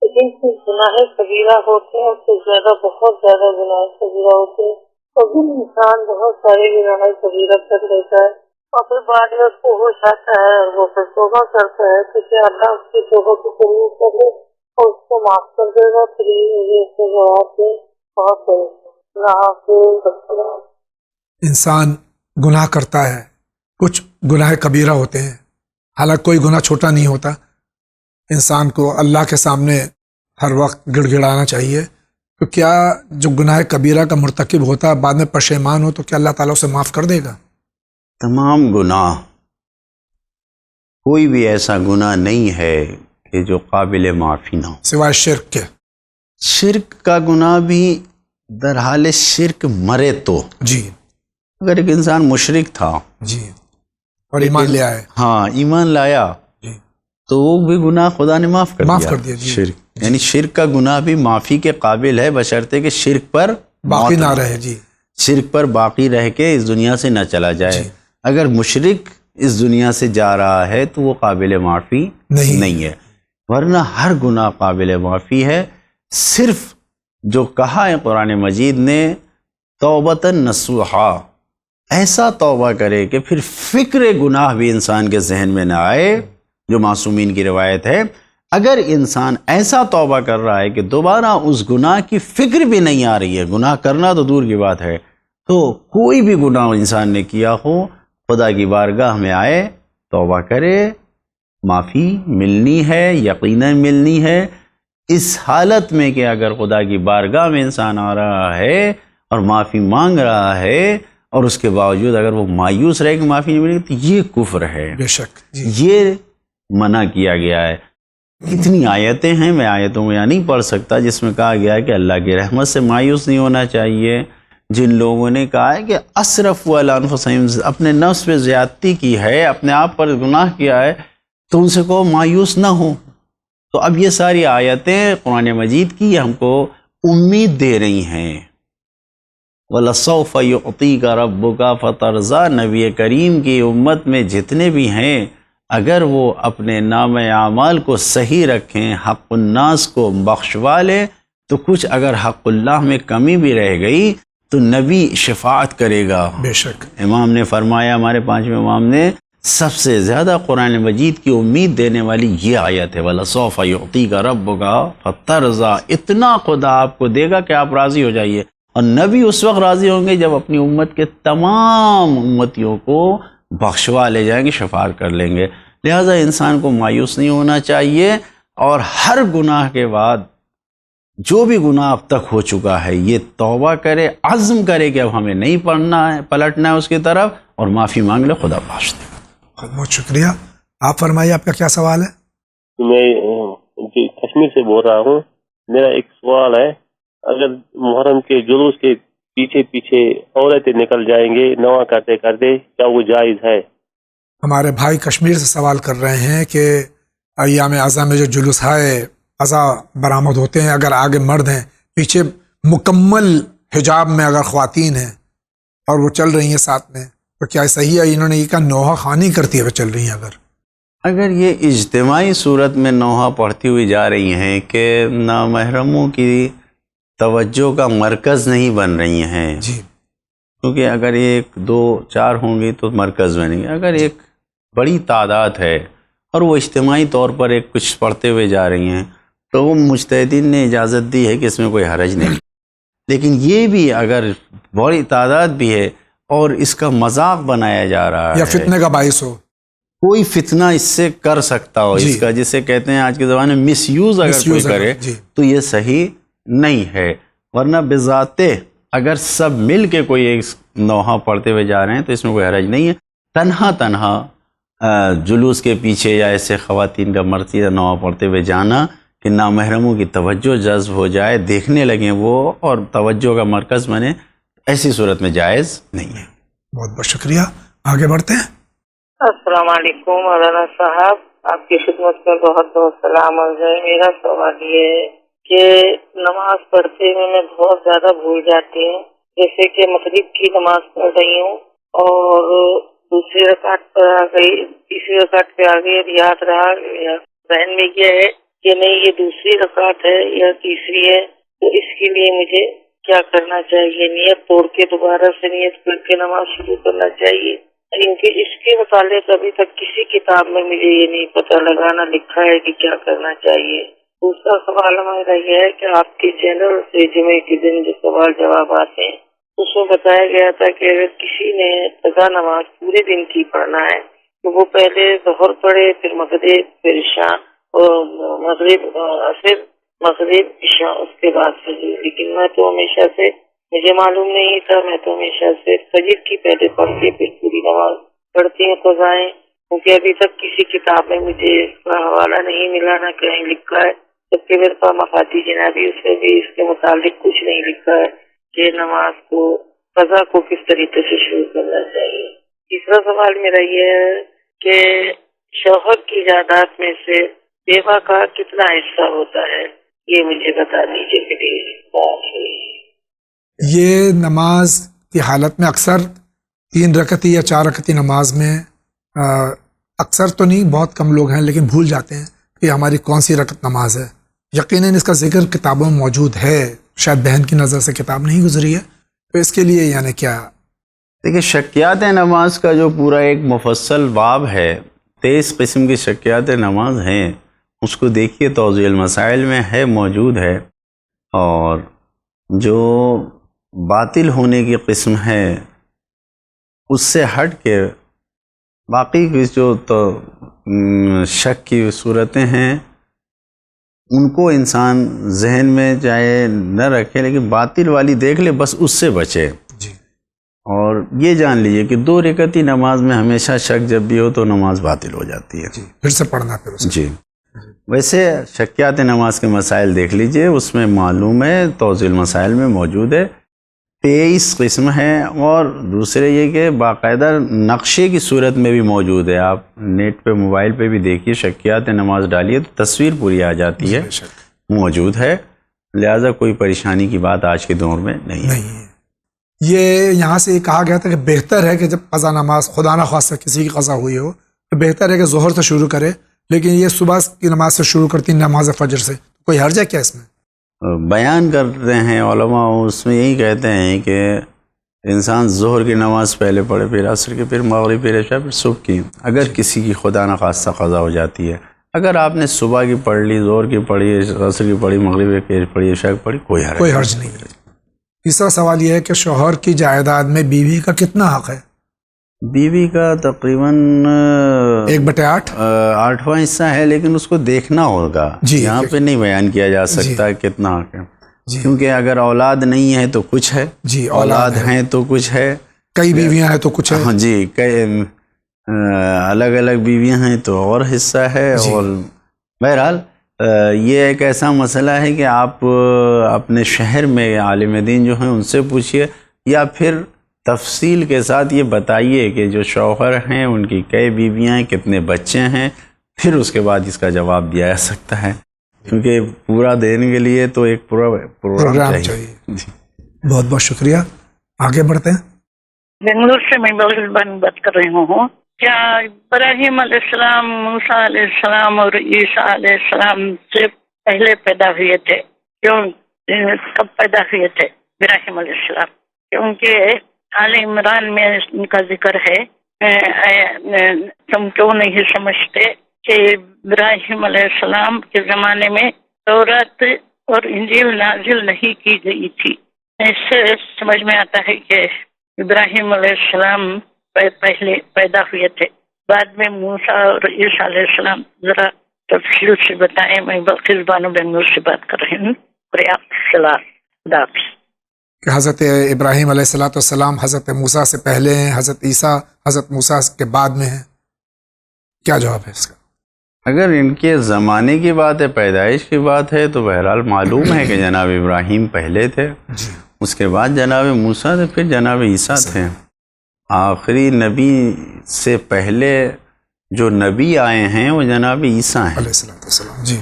Speaker 8: لیکن کچھ گناہ کبیرہ ہوتے ہیں، اس سے زیادہ بہت زیادہ گناہ کبیرہ ہوتے ہیں. تو بھی انسان بہت سارے گناہ کبیرہ کر لیتا ہے اور پھر بعد میں اس کو ہوش آتا ہے اور وہ پھر توبہ کرتا ہے تو کیا اللہ اس کی توبہ کو قبول کر لے اور اس کو معاف کر دے گا؟ پھر یہ اس کو جواب دے. بہت
Speaker 1: انسان گناہ کرتا ہے، کچھ گناہ کبیرہ ہوتے ہیں، حالانکہ کوئی گناہ چھوٹا نہیں ہوتا. انسان کو اللہ کے سامنے ہر وقت گڑ گڑانا چاہیے. تو کیا جو گناہ کبیرہ کا مرتکب ہوتا ہے بعد میں پشیمان ہو تو کیا اللہ تعالیٰ اسے معاف کر دے گا؟
Speaker 2: تمام گناہ، کوئی بھی ایسا گناہ نہیں ہے کہ جو قابل معافی نہ ہو
Speaker 1: سوائے شرک کے.
Speaker 2: شرک کا گناہ بھی در حال شرک مرے تو،
Speaker 1: جی
Speaker 2: اگر ایک انسان مشرک تھا
Speaker 1: جی اور ایمان لے آئے،
Speaker 2: ہاں ایمان لایا،
Speaker 1: جی
Speaker 2: تو وہ بھی گناہ خدا نے معاف کر
Speaker 1: دیا. جی
Speaker 2: شرک یعنی شرک کا گناہ بھی معافی کے قابل ہے، بشرطے کہ شرک پر
Speaker 1: باقی نہ رہے. جی
Speaker 2: شرک پر باقی رہ کے اس دنیا سے نہ چلا جائے.
Speaker 1: جی.
Speaker 2: اگر مشرک اس دنیا سے جا رہا ہے تو وہ قابل معافی نہیں ہے، ورنہ ہر گناہ قابل معافی ہے. صرف جو کہا ہے قرآن مجید نے توبۃ نصوحا، ایسا توبہ کرے کہ پھر فکر گناہ بھی انسان کے ذہن میں نہ آئے، جو معصومین کی روایت ہے. اگر انسان ایسا توبہ کر رہا ہے کہ دوبارہ اس گناہ کی فکر بھی نہیں آ رہی ہے، گناہ کرنا تو دور کی بات ہے، تو کوئی بھی گناہ انسان نے کیا ہو خدا کی بارگاہ میں آئے، توبہ کرے، معافی ملنی ہے، یقیناً ملنی ہے. اس حالت میں کہ اگر خدا کی بارگاہ میں انسان آ رہا ہے اور معافی مانگ رہا ہے اور اس کے باوجود اگر وہ مایوس رہے کہ معافی نہیں ملے تو یہ کفر ہے.
Speaker 1: بے شک
Speaker 2: یہ منع کیا گیا ہے. کتنی آیتیں ہیں، میں آیتوں میں نہیں پڑھ سکتا، جس میں کہا گیا ہے کہ اللہ کی رحمت سے مایوس نہیں ہونا چاہیے. جن لوگوں نے کہا ہے کہ اسرفوا علی انفسہم، اپنے نفس پہ زیادتی کی ہے، اپنے آپ پر گناہ کیا ہے، تو ان سے کہو مایوس نہ ہو. تو اب یہ ساری آیتیں قرآن مجید کی ہم کو امید دے رہی ہیں. وَلَسَوْفَ يُعْطِيكَ رَبُّكَ فَتَرْضَىٰ، نبی کریم کی امت میں جتنے بھی ہیں، اگر وہ اپنے نام اعمال کو صحیح رکھیں، حق الناس کو بخشوا لیں، تو کچھ اگر حق اللہ میں کمی بھی رہ گئی تو نبی شفاعت کرے گا.
Speaker 1: بے شک
Speaker 2: امام نے فرمایا، ہمارے پانچویں امام نے، سب سے زیادہ قرآن مجید کی امید دینے والی یہ آیت ہے، وَلَسَوْفَ يُعْطِيكَ رَبُّكَ فَتَرْضَىٰ، اتنا خدا آپ کو دے گا کہ آپ راضی ہو جائیے. اور نبی اس وقت راضی ہوں گے جب اپنی امت کے تمام امتیوں کو بخشوا لے جائیں گے، شفاعت کر لیں گے. لہٰذا انسان کو مایوس نہیں ہونا چاہیے، اور ہر گناہ کے بعد جو بھی گناہ اب تک ہو چکا ہے یہ توبہ کرے، عزم کرے کہ اب ہمیں نہیں پلٹنا ہے اس کی طرف، اور معافی مانگ لے، خدا بخش دے.
Speaker 1: بہت شکریہ. آپ فرمائیے آپ کا کیا سوال ہے؟
Speaker 10: میں کشمیر سے بول رہا ہوں. میرا ایک سوال ہے، اگر محرم کے جلوس کے پیچھے پیچھے عورتیں نکل جائیں گے نواں کرتے کرتے، کیا وہ جائز ہے؟
Speaker 1: ہمارے بھائی کشمیر سے سوال کر رہے ہیں کہ ایام اعظم میں جو جلوس ہے عزا برآمد ہوتے ہیں، اگر آگے مرد ہیں، پیچھے مکمل حجاب میں اگر خواتین ہیں اور وہ چل رہی ہیں ساتھ میں، تو کیا صحیح ہے؟ انہوں نے یہ کہا نوحہ خوانی کرتی ہے وہ چل رہی ہیں.
Speaker 2: اگر یہ اجتماعی صورت میں نوحہ پڑھتی ہوئی جا رہی ہیں کہ نامحرموں کی توجہ کا مرکز نہیں بن رہی ہیں،
Speaker 1: جی
Speaker 2: کیونکہ اگر ایک دو چار ہوں گی تو مرکز بنیں گے. اگر ایک بڑی تعداد ہے اور وہ اجتماعی طور پر ایک کچھ پڑھتے ہوئے جا رہی ہیں تو وہ مجتہدین نے اجازت دی ہے کہ اس میں کوئی حرج نہیں. لیکن یہ بھی اگر بڑی تعداد بھی ہے اور اس کا مذاق بنایا جا رہا ہے
Speaker 1: یا فتنے کا باعث ہو,
Speaker 2: کوئی فتنہ اس سے کر سکتا ہو, اس کا جسے کہتے ہیں آج کے زمانے میں مس یوز اگر کوئی کرے تو یہ صحیح نہیں ہے. ورنہ بذات اگر سب مل کے کوئی ایک نوحہ پڑھتے ہوئے جا رہے ہیں تو اس میں کوئی حرج نہیں ہے. تنہا جلوس کے پیچھے یا ایسے خواتین کا مرثیہ نوحہ پڑھتے ہوئے جانا کہ نامحرموں کی توجہ جذب ہو جائے, دیکھنے لگیں وہ اور توجہ کا مرکز بنے, ایسی صورت میں جائز نہیں ہے.
Speaker 1: بہت بہت شکریہ, آگے بڑھتے ہیں.
Speaker 8: السلام علیکم مولانا صاحب, آپ کی خدمت میں بہت بہت سلام عرض ہے. میرا سوال یہ ہے کہ نماز پڑھتے ہوئے میں بہت زیادہ بھول جاتی ہوں. جیسے کہ مغرب کی نماز پڑھ رہی ہوں اور دوسری رکعت پر آ گئی, تیسری رکعت پہ آ گئی, اب یاد رہا ذہن میں یہ ہے کہ نہیں یہ دوسری رکعت ہے یا تیسری ہے, تو اس کے لیے مجھے کیا کرنا چاہیے؟ نیت توڑ کے دوبارہ سے نیت کر کے نماز شروع کرنا چاہیے؟ کیونکہ اس کے متعلق ابھی تک کسی کتاب میں مجھے یہ نہیں پتہ لگانا لکھا ہے کہ کیا کرنا چاہیے. دوسرا سوال ہمارا یہ ہے کہ آپ کے چینل سے جمعے کے دن جو سوال جواب آتے ہیں اس میں بتایا گیا تھا کہ اگر کسی نے قضا نماز پورے دن کی پڑھنا ہے تو وہ پہلے ظہر پڑھے, پھر مغرب, پھر عشاء, اور مغرب عشاء اس کے بعد فجر. لیکن میں تو ہمیشہ سے, مجھے معلوم نہیں تھا, میں تو ہمیشہ سے فجر کی پہلے پڑھ کے پھر پوری نماز پڑھتی ہوں قضائیں. کیونکہ ابھی تک کسی کتاب میں مجھے اس کا حوالہ نہیں ملا, نہ کہیں لکھا ہے. جبکہ میرے پاس مفادی جنابی اس میں بھی اس کے متعلق کچھ نہیں لکھا ہے کہ نماز کو قضا کو کس طریقے سے شروع کرنا چاہیے. تیسرا سوال میرا یہ ہے کہ شوہر کی جائیداد میں سے بیوہ کا کتنا حصہ ہوتا ہے, یہ مجھے بتا دیجیے پلیز.
Speaker 1: یہ نماز کی حالت میں اکثر 3 رکعتی یا 4 رکعتی نماز میں اکثر تو نہیں, بہت کم لوگ ہیں لیکن بھول جاتے ہیں کہ ہماری کون سی رکعت نماز ہے. یقیناً اس کا ذکر کتابوں میں موجود ہے, شاید بہن کی نظر سے کتاب نہیں گزری ہے, تو اس کے لیے یعنی کیا؟
Speaker 2: دیکھیں شکیات نماز کا جو پورا ایک مفصل باب ہے, 23 قسم کی شکیات نماز ہیں, اس کو دیکھیے توضیح المسائل میں ہے, موجود ہے. اور جو باطل ہونے کی قسم ہے اس سے ہٹ کے باقی کی جو تو شک کی صورتیں ہیں ان کو انسان ذہن میں چاہے نہ رکھے لیکن باطل والی دیکھ لے, بس اس سے بچے. اور یہ جان لیجئے کہ 2 رکعتی نماز میں ہمیشہ شک جب بھی ہو تو نماز باطل ہو جاتی ہے.
Speaker 1: پھر سے پڑھنا پھر اسے.
Speaker 2: جی ویسے شکیات نماز کے مسائل دیکھ لیجئے, اس میں معلوم ہے, توضیح المسائل میں موجود ہے. 23 قسم ہیں. اور دوسرے یہ کہ باقاعدہ نقشے کی صورت میں بھی موجود ہے. آپ نیٹ پہ موبائل پہ بھی دیکھیے, شکیات نماز ڈالیے تو تصویر پوری آ جاتی ہے, موجود ہے. لہٰذا کوئی پریشانی کی بات آج کے دور میں نہیں ہے.
Speaker 1: یہ یہاں سے یہ کہا گیا تھا کہ بہتر ہے کہ جب قضا نماز خدا نہ خواستہ کسی کی قضا ہوئی ہو تو بہتر ہے کہ ظہر سے شروع کرے, لیکن یہ صبح کی نماز سے شروع کرتی نماز فجر سے, کوئی حرج ہے کیا اس میں؟
Speaker 2: بیان کرتے ہیں علماء, اس میں یہی کہتے ہیں کہ انسان ظہر کی نماز پہلے پڑھے, پھر عصر کی, پھر مغرب, پھر عشاء, پھر صبح کی. اگر کسی کی خدا نہ خواستہ قضا ہو جاتی ہے, اگر آپ نے صبح کی پڑھ لی, ظہر کی پڑھی, عصر کی پڑھی, مغرب کی پڑھی, عشاء کی پڑھی, کوئی حرج
Speaker 1: نہیں. تیسرا سوال یہ ہے کہ شوہر کی جائیداد میں بیوی کا کتنا حق ہے؟
Speaker 2: بیوی کا تقریباً
Speaker 1: 1/8
Speaker 2: 8واں حصہ ہے, لیکن اس کو دیکھنا ہوگا. یہاں پہ نہیں بیان کیا جا سکتا کتنا حق ہے, کیونکہ اگر اولاد نہیں ہے تو کچھ ہے, اولاد ہیں تو کچھ ہے,
Speaker 1: کئی بیویاں ہیں تو کچھ ہے.
Speaker 2: ہاں جی, کئی الگ الگ بیویاں ہیں تو اور حصہ ہے. اور بہرحال یہ ایک ایسا مسئلہ ہے کہ آپ اپنے شہر میں عالم دین جو ہیں ان سے پوچھئے, یا پھر تفصیل کے ساتھ یہ بتائیے کہ جو شوہر ہیں ان کی کئی بیویاں ہیں, کتنے بچے ہیں, پھر اس کے بعد اس کا جواب دیا جا سکتا ہے, کیونکہ پورا دینے کے لیے تو ایک پورا پروگرام چاہیے.
Speaker 1: بہت بہت شکریہ, آگے بڑھتے ہیں.
Speaker 11: بنگلور سے میں بات کر رہی ہوں. کیا ابراہیم علیہ السلام, موسیٰ علیہ السلام اور عیسیٰ علیہ السلام سے پہلے پیدا ہوئے تھے؟ کیوں, کب پیدا ہوئے تھے ابراہیم علیہ السلام؟ کیونکہ آل عمران میں ان کا ذکر ہے, تم کیوں نہیں سمجھتے کہ ابراہیم علیہ السلام کے زمانے میں تورات اور انجیل نازل نہیں کی گئی تھی. اس سے سمجھ میں آتا ہے کہ ابراہیم علیہ السلام پہلے پیدا ہوئے تھے، بعد میں موسیٰ اور عیسیٰ علیہ السلام. ذرا تفصیل سے بتائیں. میں بلقیس بانو بنگلور سے بات کر رہی ہوں. خدا حافظ.
Speaker 1: کہ حضرت ابراہیم علیہ السلام حضرت موسیٰ سے پہلے ہیں، حضرت عیسیٰ حضرت موسیٰ کے بعد میں ہیں، کیا جواب ہے اس کا؟
Speaker 2: اگر ان کے زمانے کی بات ہے، پیدائش کی بات ہے، تو بہرحال معلوم ہے کہ جناب ابراہیم پہلے تھے، اس کے بعد جناب موسیٰ تھے، پھر جناب عیسیٰ تھے. آخری نبی سے پہلے جو نبی آئے ہیں وہ جناب عیسیٰ ہیں
Speaker 1: علیہ السلام. جی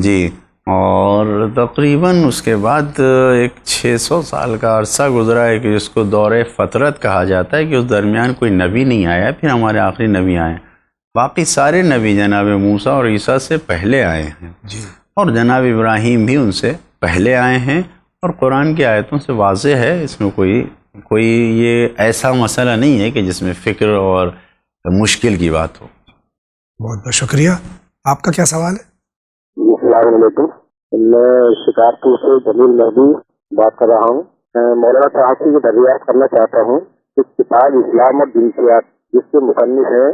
Speaker 2: جی. اور تقریباً اس کے بعد ایک 600 سال کا عرصہ گزرا ہے کہ جس کو دور فترت کہا جاتا ہے، کہ اس درمیان کوئی نبی نہیں آیا، پھر ہمارے آخری نبی آئے. باقی سارے نبی جناب موسیٰ اور عیسیٰ سے پہلے آئے ہیں
Speaker 1: جی.
Speaker 2: اور جناب ابراہیم بھی ان سے پہلے آئے ہیں. اور قرآن کی آیتوں سے واضح ہے، اس میں کوئی یہ ایسا مسئلہ نہیں ہے کہ جس میں فکر اور مشکل کی بات ہو.
Speaker 1: بہت بہت شکریہ. آپ کا کیا سوال ہے؟
Speaker 4: السلام علیکم. میں شکارپور سے جمیل مہدی بات کر رہا ہوں. مولانا صاحب سے یہ دریافت کرنا چاہتا ہوں کہ کتاب اسلام اور جنسیات جس کے مصنف ہیں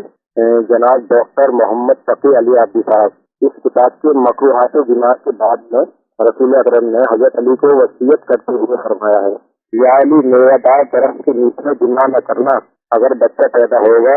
Speaker 4: جناب ڈاکٹر محمد تقی علی عبدی صاحب، اس کتاب کے مکروہات گناہ کے بعد میں رسول اکرم نے حضرت علی کو وصیت کرتے ہوئے فرمایا ہے، یا علی میرا دار درخت کے نیچے گناہ نہ کرنا، اگر بچہ پیدا ہوگا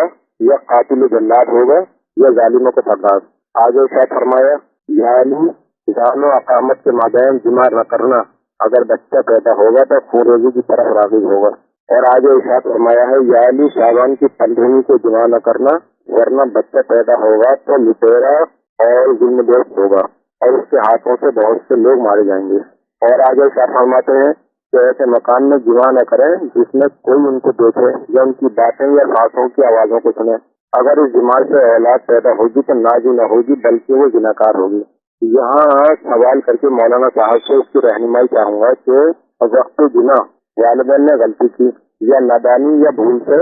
Speaker 4: یا قاتل جلاد ہوگا یا ظالموں کو سردار. آگے کیا فرمایا، یا علی جان و اقامت کے مابین جمع نہ کرنا، اگر بچہ پیدا ہوگا تو خوریزی کی طرف راغب ہوگا. اور آگے ارشاد فرمایا ہے، یا علی شعبان کی 15ویں کو جمع نہ کرنا، ورنہ بچہ پیدا ہوگا تو لٹیرا اور ظلم دوست ہوگا اور اس کے ہاتھوں سے بہت سے لوگ مارے جائیں گے. اور آگے ارشاد فرماتے ہیں کہ ایسے مکان میں جمع نہ کریں جس میں کوئی ان کو دیکھے یا ان کی باتیں یا سانسوں کی آوازوں کو سنے. اگر اس جمع سے اولاد پیدا ہوگی تو ناجی نہ ہوگی بلکہ وہ زناکار ہوگی. یہاں سوال کر کے مولانا صاحب سے اس کی رہنمائی چاہوں گا کہ وقت جنا والدین نے غلطی کی یا نادانی یا بھول سے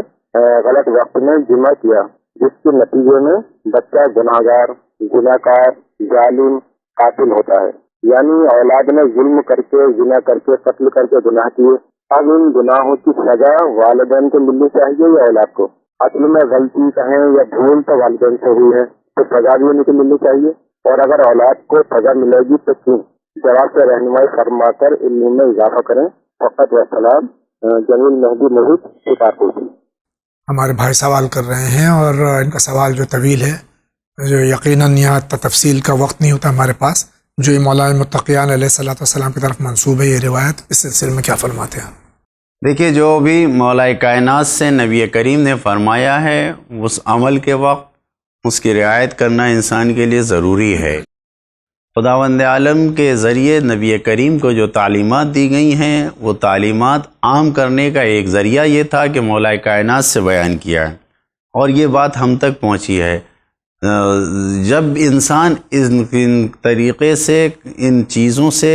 Speaker 4: غلط وقت میں جمع کیا، جس کے نتیجے میں بچہ گناہگار، گناہکار، ظالم، قاتل ہوتا ہے. یعنی اولاد نے ظلم کر کے، زنا کر کے، قتل کر کے گناہ کیے. اب ان گناہوں کی سزا والدین کو ملنی چاہیے یا اولاد کو؟ اصل میں غلطی کہیں یا بھول تو والدین سے ہوئی ہے تو سزا بھی ان کو ملنی چاہیے. اور اگر اولاد کو سزا ملے گی تو کیوں؟ جواب سے رہنمائی فرما کر علم میں اضافہ کریں. فقط وسلام. جمیل مہدی محیط شکارپور سے.
Speaker 1: ہمارے بھائی سوال کر رہے ہیں اور ان کا سوال جو طویل ہے، جو یقیناً یہاں تفصیل کا وقت نہیں ہوتا ہمارے پاس، جو یہ مولانا متقیان علیہ السلام کی طرف منسوب ہے یہ روایت، اس سلسلے میں کیا فرماتے ہیں؟
Speaker 2: دیکھیے، جو بھی مولا کائنات سے نبی کریم نے فرمایا ہے اس عمل کے وقت اس کی رعایت کرنا انسان کے لیے ضروری ہے. خداوند عالم کے ذریعے نبی کریم کو جو تعلیمات دی گئی ہیں وہ تعلیمات عام کرنے کا ایک ذریعہ یہ تھا کہ مولا کائنات سے بیان کیا ہے، اور یہ بات ہم تک پہنچی ہے. جب انسان ان طریقے سے ان چیزوں سے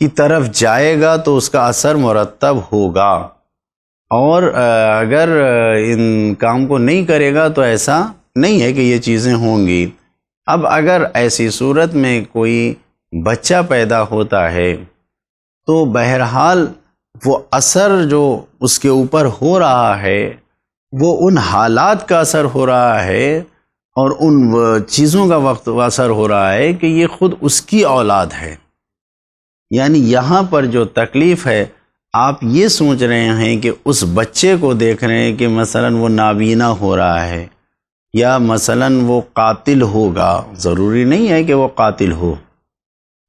Speaker 2: کی طرف جائے گا تو اس کا اثر مرتب ہوگا، اور اگر ان کام کو نہیں کرے گا تو ایسا نہیں ہے کہ یہ چیزیں ہوں گی. اب اگر ایسی صورت میں کوئی بچہ پیدا ہوتا ہے تو بہرحال وہ اثر جو اس کے اوپر ہو رہا ہے وہ ان حالات کا اثر ہو رہا ہے اور ان چیزوں کا وقت اثر ہو رہا ہے کہ یہ خود اس کی اولاد ہے. یعنی یہاں پر جو تکلیف ہے، آپ یہ سوچ رہے ہیں کہ اس بچے کو دیکھ رہے ہیں کہ مثلا وہ نابینا ہو رہا ہے یا مثلا وہ قاتل ہوگا. ضروری نہیں ہے کہ وہ قاتل ہو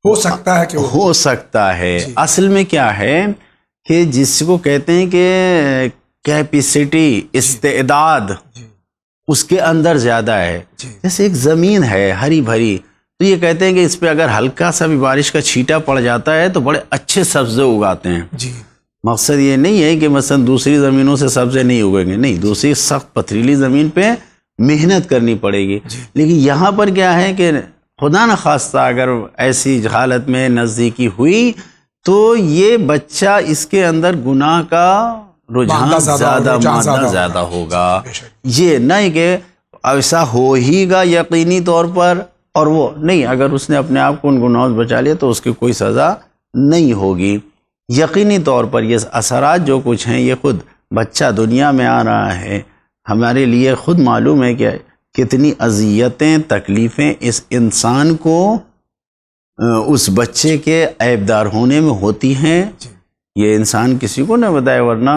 Speaker 1: سکتا ہے کہ
Speaker 2: ہو سکتا ہے. اصل میں کیا ہے کہ جس کو کہتے ہیں کہ کیپیسٹی، استعداد اس کے اندر زیادہ ہے. جیسے ایک زمین ہے ہری بھری، تو یہ کہتے ہیں کہ اس پہ اگر ہلکا سا بھی بارش کا چھینٹا پڑ جاتا ہے تو بڑے اچھے سبزے اگاتے ہیں. مقصد یہ نہیں ہے کہ مثلا دوسری زمینوں سے سبزے نہیں اگیں گے، نہیں، دوسری سخت پتھریلی زمین پہ محنت کرنی پڑے گی. لیکن یہاں پر کیا ہے کہ خدا نخواستہ اگر ایسی حالت میں نزدیکی ہوئی تو یہ بچہ اس کے اندر گناہ کا رجحان زیادہ ہوگا. یہ نہیں کہ ایسا ہو ہی گا یقینی طور پر، اور وہ نہیں، اگر اس نے اپنے آپ کو ان گناہوں سے بچا لیا تو اس کی کوئی سزا نہیں ہوگی۔ یقینی طور پر یہ اثرات جو کچھ ہیں، یہ خود بچہ دنیا میں آ رہا ہے، ہمارے لیے خود معلوم ہے کہ کتنی اذیتیں تکلیفیں اس انسان کو اس بچے کے عیبدار ہونے میں ہوتی ہیں۔ یہ انسان کسی کو نہ بتائے، ورنہ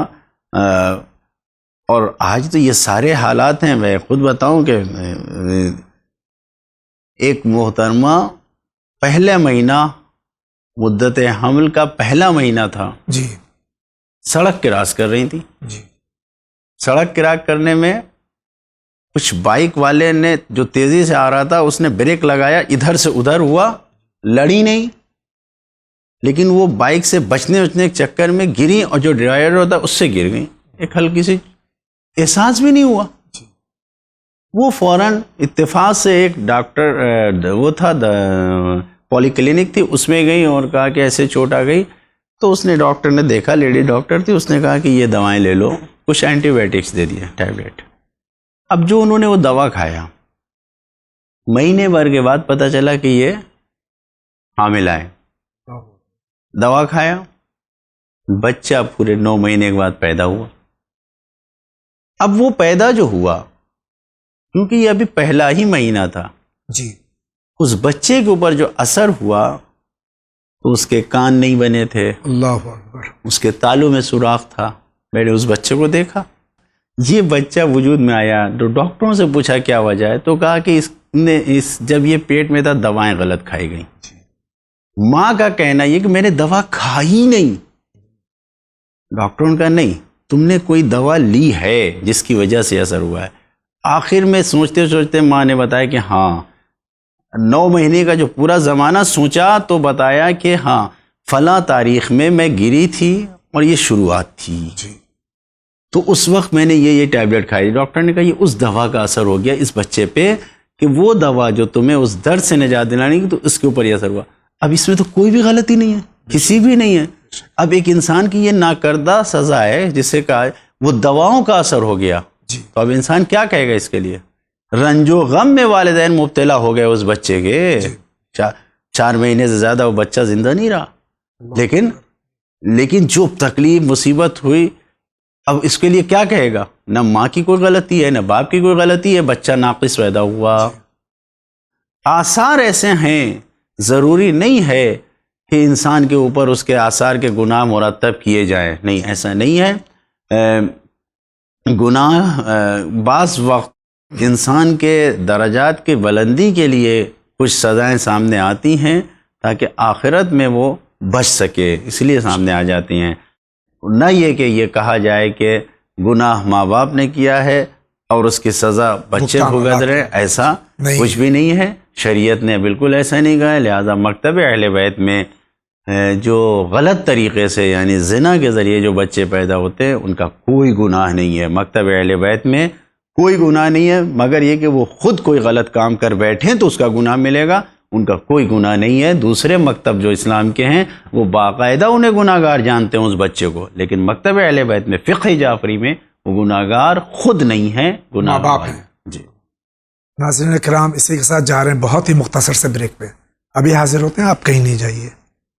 Speaker 2: اور آج تو یہ سارے حالات ہیں۔ میں خود بتاؤں کہ ایک محترمہ پہلا مہینہ، مدت حمل کا پہلا مہینہ تھا،
Speaker 1: جی،
Speaker 2: سڑک کراس کر رہی تھی۔
Speaker 1: جی،
Speaker 2: سڑک کراس کرنے میں کچھ بائک والے نے جو تیزی سے آ رہا تھا اس نے بریک لگایا، ادھر سے ادھر ہوا، لڑی نہیں، لیکن وہ بائک سے بچنے کے چکر میں گری، اور جو ڈرائیور ہوتا اس سے گر گئی، ایک ہلکی سی احساس بھی نہیں ہوا۔ وہ فوراً اتفاق سے ایک ڈاکٹر، وہ تھا پولی کلینک تھی، اس میں گئی اور کہا کہ ایسے چوٹ آ گئی، تو اس نے، ڈاکٹر نے دیکھا، لیڈی ڈاکٹر تھی، اس نے کہا کہ یہ دوائیں لے لو، کچھ اینٹی بائیوٹکس دے دیا، ٹیبلٹ۔ اب جو انہوں نے وہ دوا کھایا، مہینے بھر کے بعد پتہ چلا کہ یہ حاملہ ہے۔ دوا کھایا، بچہ پورے 9 مہینے کے بعد پیدا ہوا۔ اب وہ پیدا جو ہوا، کیونکہ یہ ابھی پہلا ہی مہینہ تھا،
Speaker 1: جی،
Speaker 2: اس بچے کے اوپر جو اثر ہوا تو اس کے کان نہیں بنے تھے،
Speaker 1: اللہ اکبر،
Speaker 2: اس کے تالوں میں سوراخ تھا۔ میں نے اس بچے کو دیکھا، یہ بچہ وجود میں آیا تو ڈاکٹروں سے پوچھا کیا وجہ ہے، تو کہا کہ جب یہ پیٹ میں تھا دوائیں غلط کھائی گئیں۔ ماں کا کہنا یہ کہ میں نے دوا کھائی نہیں۔ ڈاکٹروں نے کہا نہیں، تم نے کوئی دوا لی ہے جس کی وجہ سے اثر ہوا ہے۔ آخر میں سوچتے سوچتے ماں نے بتایا کہ ہاں، 9 مہینے کا جو پورا زمانہ سوچا تو بتایا کہ ہاں فلاں تاریخ میں میں گری تھی اور یہ شروعات تھی، تو اس وقت میں نے یہ ٹیبلٹ کھائی۔ ڈاکٹر نے کہا یہ اس دوا کا اثر ہو گیا اس بچے پہ، کہ وہ دوا جو تمہیں اس درد سے نجات دلانے کی تو اس کے اوپر یہ اثر ہوا۔ اب اس میں تو کوئی بھی غلطی نہیں ہے، کسی بھی نہیں ہے۔ اب ایک انسان کی یہ ناکردہ سزا ہے جسے کہا وہ دواؤں کا اثر ہو گیا، تو اب انسان کیا کہے گا اس کے لیے؟ رنج و غم میں والدین مبتلا ہو گئے اس بچے کے، 4 مہینے سے زیادہ وہ بچہ زندہ نہیں رہا، لیکن جو تکلیف مصیبت ہوئی، اب اس کے لیے کیا کہے گا؟ نہ ماں کی کوئی غلطی ہے، نہ باپ کی کوئی غلطی ہے، بچہ ناقص پیدا ہوا۔ آثار ایسے ہیں، ضروری نہیں ہے کہ انسان کے اوپر اس کے آثار کے گناہ مرتب کیے جائیں، نہیں، ایسا نہیں ہے۔ گناہ بعض وقت انسان کے درجات کی بلندی کے لیے کچھ سزائیں سامنے آتی ہیں تاکہ آخرت میں وہ بچ سکے، اس لیے سامنے آ جاتی ہیں۔ نہ یہ کہ یہ کہا جائے کہ گناہ ماں باپ نے کیا ہے اور اس کی سزا بچے بھگت رہے، ایسا کچھ بھی نہیں ہے، شریعت نے بالکل ایسا نہیں کہا ہے۔ لہذا مکتب اہل بیت میں جو غلط طریقے سے یعنی زنا کے ذریعے جو بچے پیدا ہوتے ہیں ان کا کوئی گناہ نہیں ہے، مکتب اہل بیت میں کوئی گناہ نہیں ہے، مگر یہ کہ وہ خود کوئی غلط کام کر بیٹھیں تو اس کا گناہ ملے گا، ان کا کوئی گناہ نہیں ہے۔ دوسرے مکتب جو اسلام کے ہیں وہ باقاعدہ انہیں گناہ گار جانتے ہیں اس بچے کو، لیکن مکتب اہل بیت میں فقہ جعفری میں وہ گناہ گار خود نہیں ہیں، گناہ باپ ہیں۔ جی
Speaker 1: ناظرین کرام، اسی کے ساتھ جا رہے ہیں بہت ہی مختصر سے بریک پہ، ابھی حاضر ہوتے ہیں، آپ کہیں نہیں جائیے۔